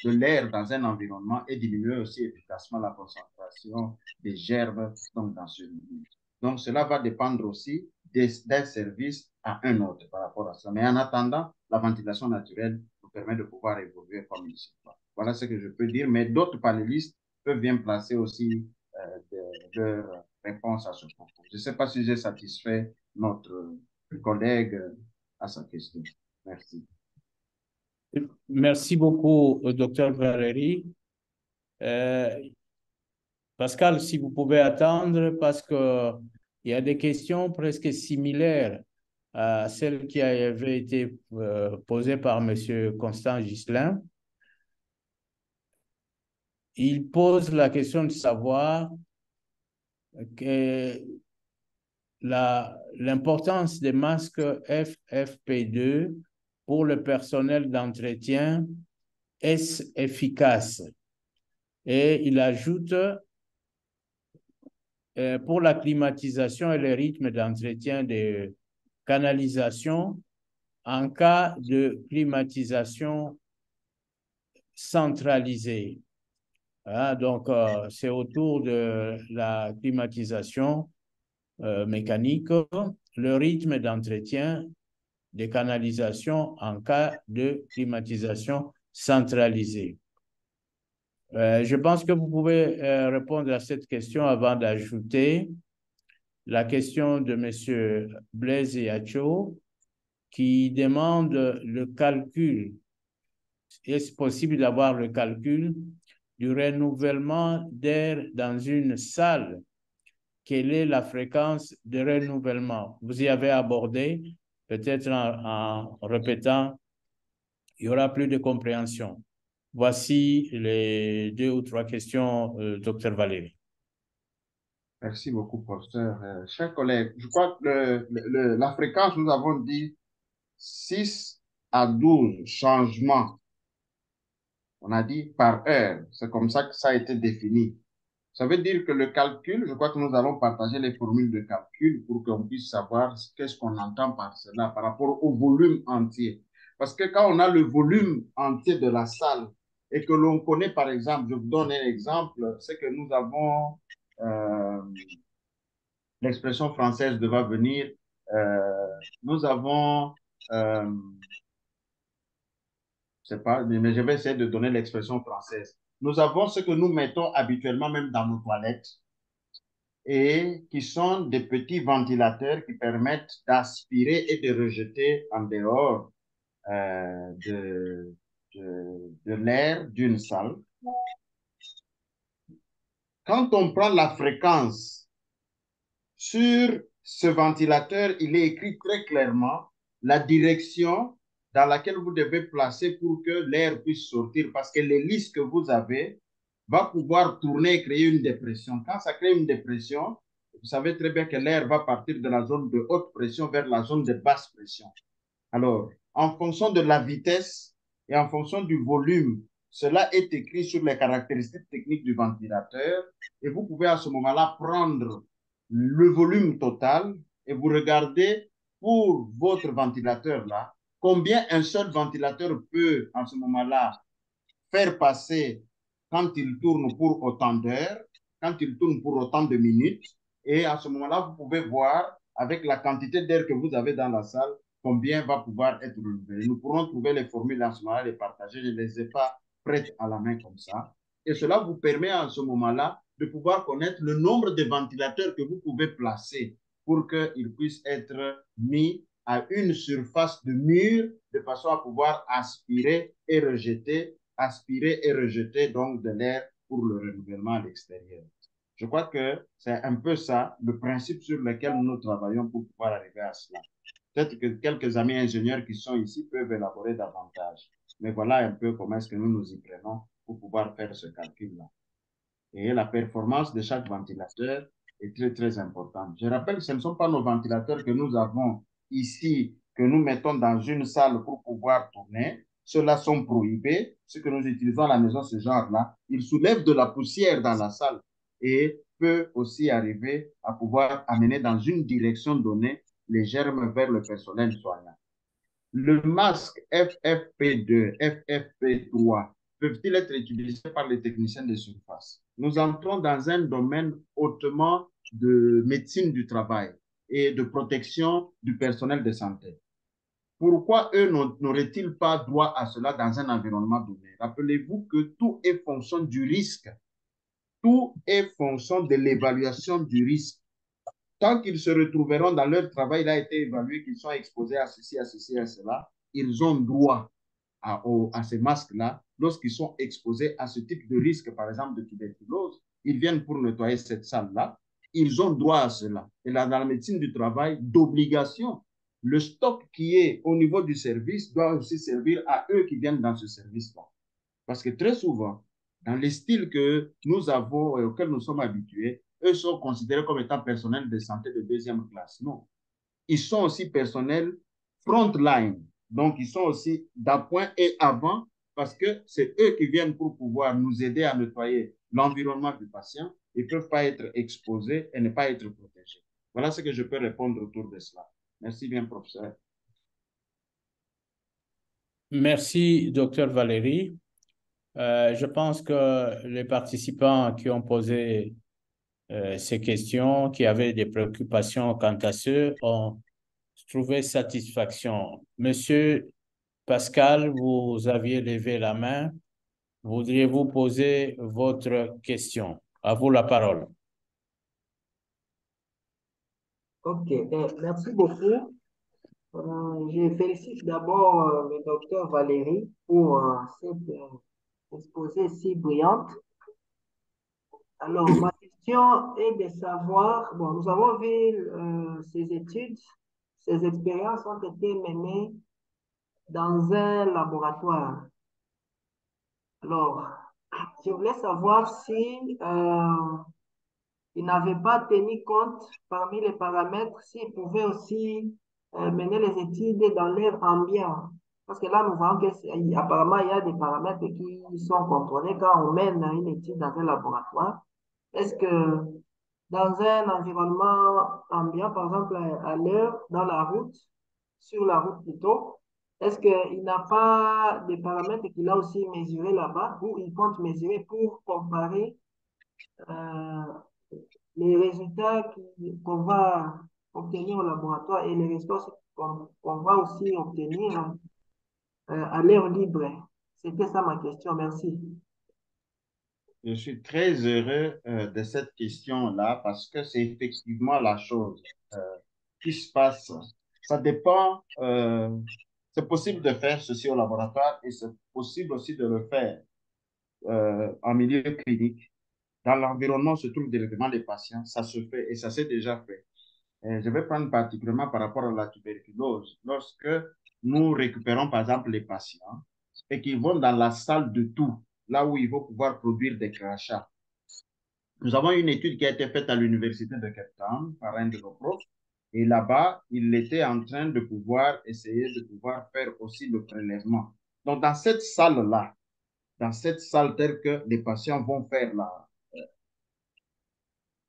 l'air dans un environnement et diminuer aussi efficacement la concentration des germes dans ce milieu. Donc, cela va dépendre aussi d'un service à un autre par rapport à ça. Mais en attendant, la ventilation naturelle nous permet de pouvoir évoluer comme il se doit. Voilà ce que je peux dire. Mais d'autres panélistes peuvent bien placer aussi leurs réponses à ce propos. Je ne sais pas si j'ai satisfait notre collègue à sa question. Merci. Merci beaucoup, Dr. Valéry. Pascal, si vous pouvez attendre, parce qu'il y a des questions presque similaires à celles qui avaient été posées par M. Constant Ghislain. Il pose la question de savoir que l'importance des masques FFP2 pour le personnel d'entretien, est-ce efficace? Et il ajoute pour la climatisation et le rythme d'entretien de canalisation en cas de climatisation centralisée. Hein, donc, c'est autour de la climatisation mécanique, le rythme d'entretien des canalisations en cas de climatisation centralisée. Je pense que vous pouvez répondre à cette question avant d'ajouter la question de M. Blaise Yacho qui demande le calcul. Est-ce possible d'avoir le calcul du renouvellement d'air dans une salle? Quelle est la fréquence de renouvellement? Vous y avez abordé, peut-être en répétant, il y aura plus de compréhension. Voici les 2 ou 3 questions, Dr. Valéry. Merci beaucoup, professeur. Chers collègues, je crois que la fréquence, nous avons dit 6 à 12 changements. On a dit par heure. C'est comme ça que ça a été défini. Ça veut dire que le calcul, je crois que nous allons partager les formules de calcul pour qu'on puisse savoir qu'est-ce qu'on entend par cela par rapport au volume entier. Parce que quand on a le volume entier de la salle et que l'on connaît, par exemple, je vous donne un exemple, c'est que nous avons l'expression française devra venir. Nous avons, je sais pas, mais je vais essayer de donner l'expression française. Nous avons ce que nous mettons habituellement même dans nos toilettes et qui sont des petits ventilateurs qui permettent d'aspirer et de rejeter en dehors de l'air d'une salle. Quand on prend la fréquence sur ce ventilateur, il est écrit très clairement la direction dans laquelle vous devez placer pour que l'air puisse sortir parce que l'hélice que vous avez va pouvoir tourner et créer une dépression. Quand ça crée une dépression, vous savez très bien que l'air va partir de la zone de haute pression vers la zone de basse pression. Alors, en fonction de la vitesse et en fonction du volume, cela est écrit sur les caractéristiques techniques du ventilateur et vous pouvez à ce moment-là prendre le volume total et vous regardez pour votre ventilateur là, combien un seul ventilateur peut en ce moment-là faire passer quand il tourne pour autant d'heures, quand il tourne pour autant de minutes. Et à ce moment-là, vous pouvez voir avec la quantité d'air que vous avez dans la salle, combien va pouvoir être renouvelé. Nous pourrons trouver les formules en ce moment-là, les partager. Je ne les ai pas prêtes à la main comme ça. Et cela vous permet en ce moment-là de pouvoir connaître le nombre de ventilateurs que vous pouvez placer pour qu'ils puissent être mis à une surface de mur de façon à pouvoir aspirer et rejeter donc de l'air pour le renouvellement à l'extérieur. Je crois que c'est un peu ça, le principe sur lequel nous travaillons pour pouvoir arriver à cela. Peut-être que quelques amis ingénieurs qui sont ici peuvent élaborer davantage. Mais voilà un peu comment est-ce que nous nous y prenons pour pouvoir faire ce calcul-là. Et la performance de chaque ventilateur est très, très importante. Je rappelle que ce ne sont pas nos ventilateurs que nous avons ici, que nous mettons dans une salle pour pouvoir tourner. Ceux-là sont prohibés. Ce que nous utilisons à la maison, ce genre-là, ils soulèvent de la poussière dans la salle et peut aussi arriver à pouvoir amener dans une direction donnée les germes vers le personnel soignant. Le masque FFP2, FFP3 peuvent-ils être utilisés par les techniciens de surface? Nous entrons dans un domaine hautement de médecine du travail et de protection du personnel de santé. Pourquoi eux n'auraient-ils pas droit à cela dans un environnement donné? Rappelez-vous que tout est fonction du risque. Tout est fonction de l'évaluation du risque. Tant qu'ils se retrouveront dans leur travail, il a été évalué qu'ils sont exposés à ceci, à ceci, à cela, ils ont droit à ces masques-là lorsqu'ils sont exposés à ce type de risque, par exemple de tuberculose. Ils viennent pour nettoyer cette salle-là. Ils ont droit à cela. Et là, dans la médecine du travail, d'obligation, le stock qui est au niveau du service doit aussi servir à eux qui viennent dans ce service-là. Parce que très souvent, dans les styles que nous avons et auxquels nous sommes habitués, eux sont considérés comme étant personnels de santé de deuxième classe. Non. Ils sont aussi personnels front line. Donc, ils sont aussi d'appoint et avant parce que c'est eux qui viennent pour pouvoir nous aider à nettoyer l'environnement du patient. Ils ne peuvent pas être exposés et ne pas être protégés. Voilà ce que je peux répondre autour de cela. Merci bien, professeur. Merci, docteur Valérie. Je pense que les participants qui ont posé ces questions, qui avaient des préoccupations quant à ce, ont trouvé satisfaction. Monsieur Pascal, vous aviez levé la main. Voudriez-vous poser votre question? À vous la parole. Ok, merci beaucoup. Je félicite d'abord le docteur Valérie pour cette exposé si brillante. Alors, ma question est de savoir, bon, nous avons vu ces études, ces expériences ont été menées dans un laboratoire. Alors, je voulais savoir si ils n'avaient pas tenu compte parmi les paramètres s'ils pouvaient aussi mener les études dans l'air ambiant. Parce que là, nous voyons qu'apparemment, il y a des paramètres qui sont contrôlés quand on mène une étude dans un laboratoire. Est-ce que dans un environnement ambiant, par exemple à l'heure, dans la route, sur la route plutôt, est-ce qu'il n'a pas des paramètres qu'il a aussi mesurés là-bas ou il compte mesurer pour comparer euh, les résultats qu'on va obtenir au laboratoire et les résultats qu'on va aussi obtenir à l'air libre? C'était ça ma question. Merci. Je suis très heureux de cette question-là parce que c'est effectivement la chose qui se passe. Ça dépend, c'est possible de faire ceci au laboratoire et c'est possible aussi de le faire en milieu clinique. Dans l'environnement où se trouvent directement les patients, ça se fait et ça s'est déjà fait. Et je vais prendre particulièrement par rapport à la tuberculose. Lorsque nous récupérons par exemple les patients et qu'ils vont dans la salle de tout, là où ils vont pouvoir produire des crachats. Nous avons une étude qui a été faite à l'université de Cape Town par un de nos profs. Et là-bas, il était en train de pouvoir essayer de pouvoir faire aussi le prélèvement. Donc, dans cette salle-là, dans cette salle telle que les patients vont faire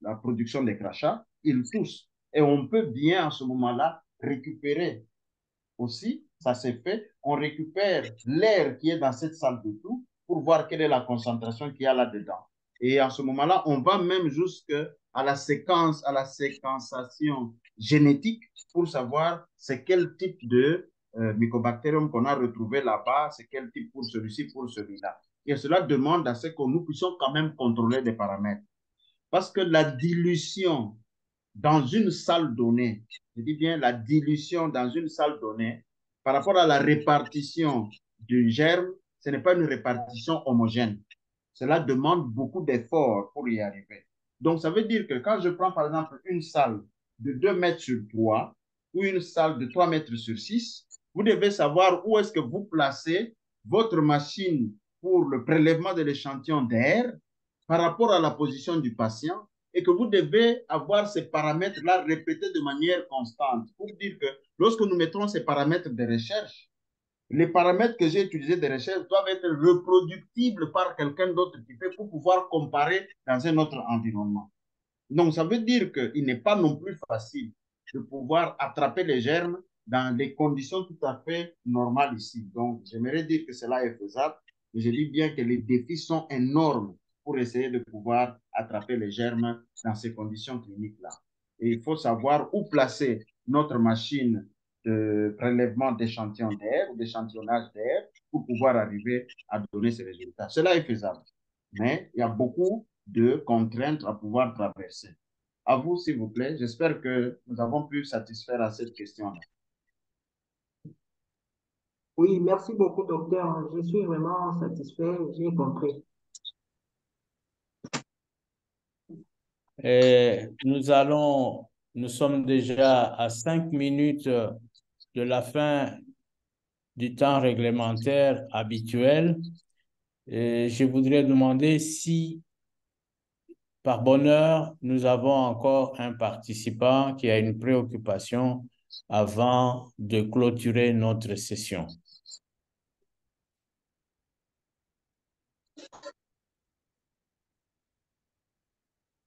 la production des crachats, ils toussent. Et on peut bien, à ce moment-là, récupérer aussi, ça s'est fait, on récupère l'air qui est dans cette salle de tout pour voir quelle est la concentration qu'il y a là-dedans. Et à ce moment-là, on va même jusqu'à la séquence, à la séquençation génétique pour savoir c'est quel type de mycobacterium qu'on a retrouvé là-bas, c'est quel type pour celui-ci, pour celui-là. Et cela demande à ce que nous puissions quand même contrôler des paramètres. Parce que la dilution dans une salle donnée, je dis bien la dilution dans une salle donnée, par rapport à la répartition du germe, ce n'est pas une répartition homogène. Cela demande beaucoup d'efforts pour y arriver. Donc, ça veut dire que quand je prends par exemple une salle de 2 mètres sur 3 ou une salle de 3 mètres sur 6, vous devez savoir où est-ce que vous placez votre machine pour le prélèvement de l'échantillon d'air par rapport à la position du patient et que vous devez avoir ces paramètres-là répétés de manière constante pour dire que lorsque nous mettrons ces paramètres de recherche, les paramètres que j'ai utilisés de recherche doivent être reproductibles par quelqu'un d'autre qui fait pour pouvoir comparer dans un autre environnement. Donc, ça veut dire qu'il n'est pas non plus facile de pouvoir attraper les germes dans des conditions tout à fait normales ici. Donc, j'aimerais dire que cela est faisable, mais je dis bien que les défis sont énormes pour essayer de pouvoir attraper les germes dans ces conditions cliniques-là. Et il faut savoir où placer notre machine de prélèvement d'échantillons d'air ou d'échantillonnage d'air pour pouvoir arriver à donner ces résultats. Cela est faisable, mais il y a beaucoup de contraintes à pouvoir traverser. À vous, s'il vous plaît. J'espère que nous avons pu satisfaire à cette question-là. Oui, merci beaucoup, docteur. Je suis vraiment satisfait, j'ai compris. Et nous sommes déjà à 5 minutes de la fin du temps réglementaire habituel. Et je voudrais demander si, par bonheur, nous avons encore un participant qui a une préoccupation avant de clôturer notre session.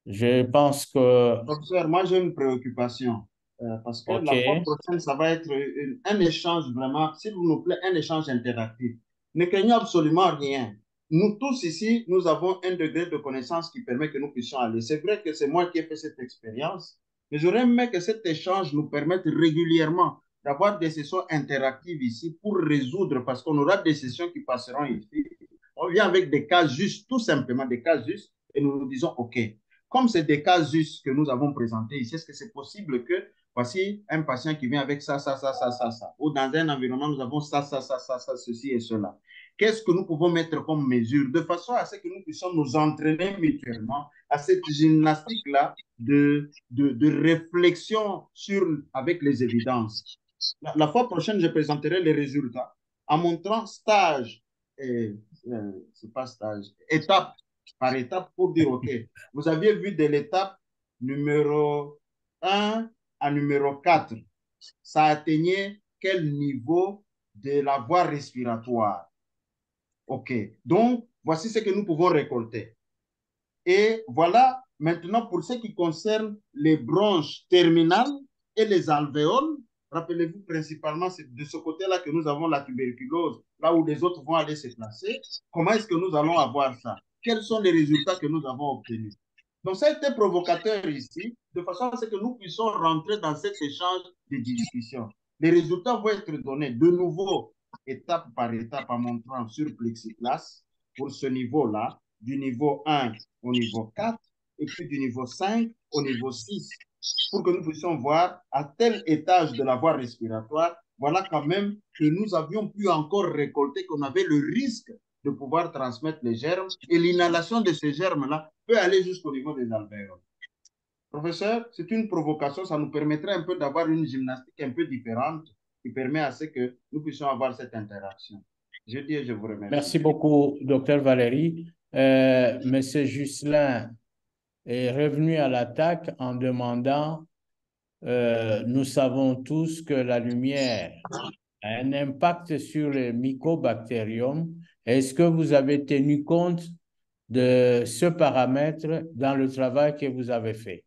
Je pense que... Professeur, moi j'ai une préoccupation parce que OK. la fois prochaine, ça va être un échange vraiment, s'il vous plaît, un échange interactif. Ne craignons absolument rien. Nous tous ici, nous avons un degré de connaissance qui permet que nous puissions aller. C'est vrai que c'est moi qui ai fait cette expérience, mais j'aurais aimé que cet échange nous permette régulièrement d'avoir des sessions interactives ici pour résoudre, parce qu'on aura des sessions qui passeront ici. On vient avec des cas justes, tout simplement des cas justes, et nous nous disons, OK, comme c'est des cas justes que nous avons présentés ici, est-ce que c'est possible que, voici un patient qui vient avec ça, ou dans un environnement, nous avons ça, ceci et cela. Qu'est-ce que nous pouvons mettre comme mesure de façon à ce que nous puissions nous entraîner mutuellement à cette gymnastique-là de réflexion avec les évidences. La fois prochaine, je présenterai les résultats en montrant stage, c'est pas stage, étape par étape pour dire, OK, vous aviez vu de l'étape numéro 1 à numéro 4, ça atteignait quel niveau de la voie respiratoire? OK, donc voici ce que nous pouvons récolter. Et voilà, maintenant pour ce qui concerne les bronches terminales et les alvéoles, rappelez-vous principalement, c'est de ce côté-là que nous avons la tuberculose, là où les autres vont aller se placer. Comment est-ce que nous allons avoir ça? Quels sont les résultats que nous avons obtenus? Donc, ça a été provocateur ici, de façon à ce que nous puissions rentrer dans cet échange de discussion. Les résultats vont être donnés de nouveau, étape par étape, en montrant sur plexiglas pour ce niveau-là, du niveau 1 au niveau 4 et puis du niveau 5 au niveau 6 pour que nous puissions voir à tel étage de la voie respiratoire, voilà quand même que nous avions pu encore récolter, qu'on avait le risque de pouvoir transmettre les germes et l'inhalation de ces germes-là peut aller jusqu'au niveau des alvéoles. Professeur, c'est une provocation, ça nous permettrait un peu d'avoir une gymnastique un peu différente qui permet à ce que nous puissions avoir cette interaction. Je dis et je vous remercie. Merci beaucoup, docteur Valérie. Monsieur Ghislain est revenu à l'attaque en demandant, nous savons tous que la lumière a un impact sur le mycobacterium. Est-ce que vous avez tenu compte de ce paramètre dans le travail que vous avez fait?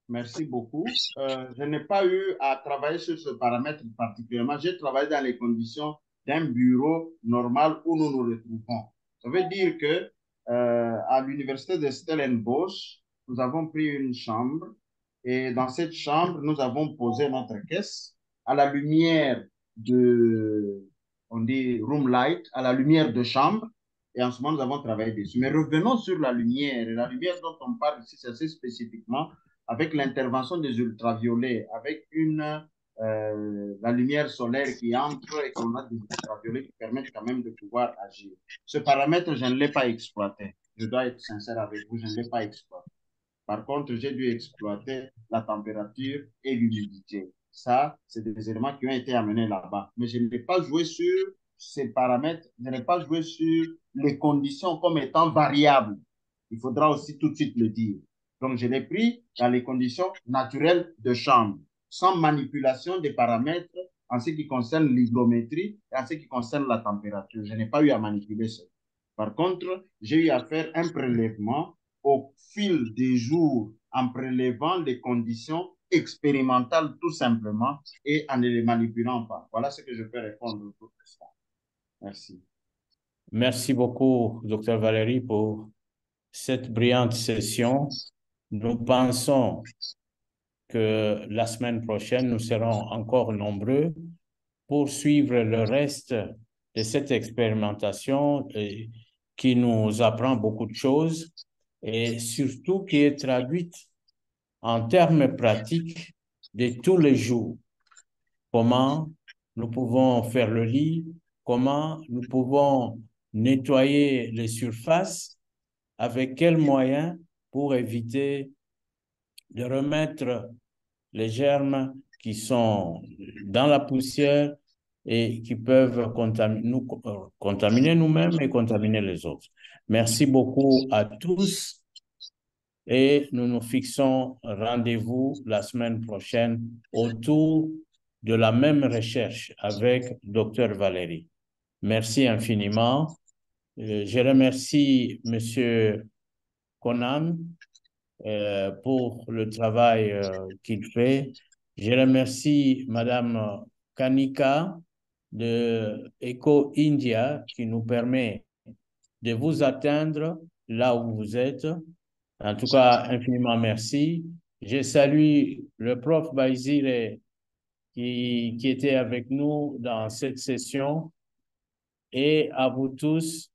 Merci beaucoup. Je n'ai pas eu à travailler sur ce paramètre particulièrement. J'ai travaillé dans les conditions d'un bureau normal où nous nous retrouvons. Ça veut dire que à l'université de Stellenbosch, nous avons pris une chambre Et dans cette chambre, nous avons posé notre caisse à la lumière de, on dit room light, à la lumière de chambre. Et en ce moment, nous avons travaillé dessus. Mais revenons sur la lumière. Et la lumière dont on parle ici, c'est assez spécifiquement avec l'intervention des ultraviolets, avec la lumière solaire qui entre et qu'on a des ultraviolets qui permettent quand même de pouvoir agir. Ce paramètre, je ne l'ai pas exploité. Je dois être sincère avec vous, je ne l'ai pas exploité. Par contre, j'ai dû exploiter la température et l'humidité. Ça, c'est des éléments qui ont été amenés là-bas. Mais je n'ai pas joué sur ces paramètres, je n'ai pas joué sur les conditions comme étant variables. Il faudra aussi tout de suite le dire. Donc, je l'ai pris dans les conditions naturelles de chambre, sans manipulation des paramètres en ce qui concerne l'hygrométrie et en ce qui concerne la température. Je n'ai pas eu à manipuler ça. Par contre, j'ai eu à faire un prélèvement au fil des jours en prélevant les conditions expérimentales tout simplement et en ne les manipulant pas. Voilà ce que je peux répondre pour ça. Merci. Merci beaucoup, docteur Valérie, pour cette brillante session. Nous pensons que la semaine prochaine, nous serons encore nombreux pour suivre le reste de cette expérimentation qui nous apprend beaucoup de choses et surtout qui est traduite en termes pratiques de tous les jours. Comment nous pouvons faire le lit, comment nous pouvons nettoyer les surfaces, avec quels moyens pour éviter de remettre les germes qui sont dans la poussière et qui peuvent contaminer nous-mêmes et contaminer les autres. Merci beaucoup à tous et nous nous fixons rendez-vous la semaine prochaine autour de la même recherche avec Dr Valérie. Merci infiniment. Je remercie Monsieur Conan pour le travail qu'il fait. Je remercie Madame Kanika de Eco India qui nous permet de vous atteindre là où vous êtes. En tout cas, infiniment merci. Je salue le prof Baizire qui était avec nous dans cette session. Et à vous tous,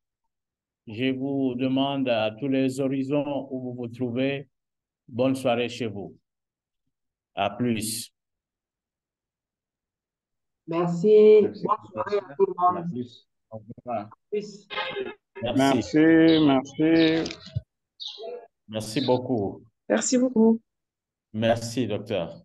je vous demande à tous les horizons où vous vous trouvez, bonne soirée chez vous. À plus. Merci. Merci, Bonne soirée à tout le et à monde. plus. Au revoir. Plus. Merci. Merci. Merci beaucoup. Merci beaucoup. Merci, docteur.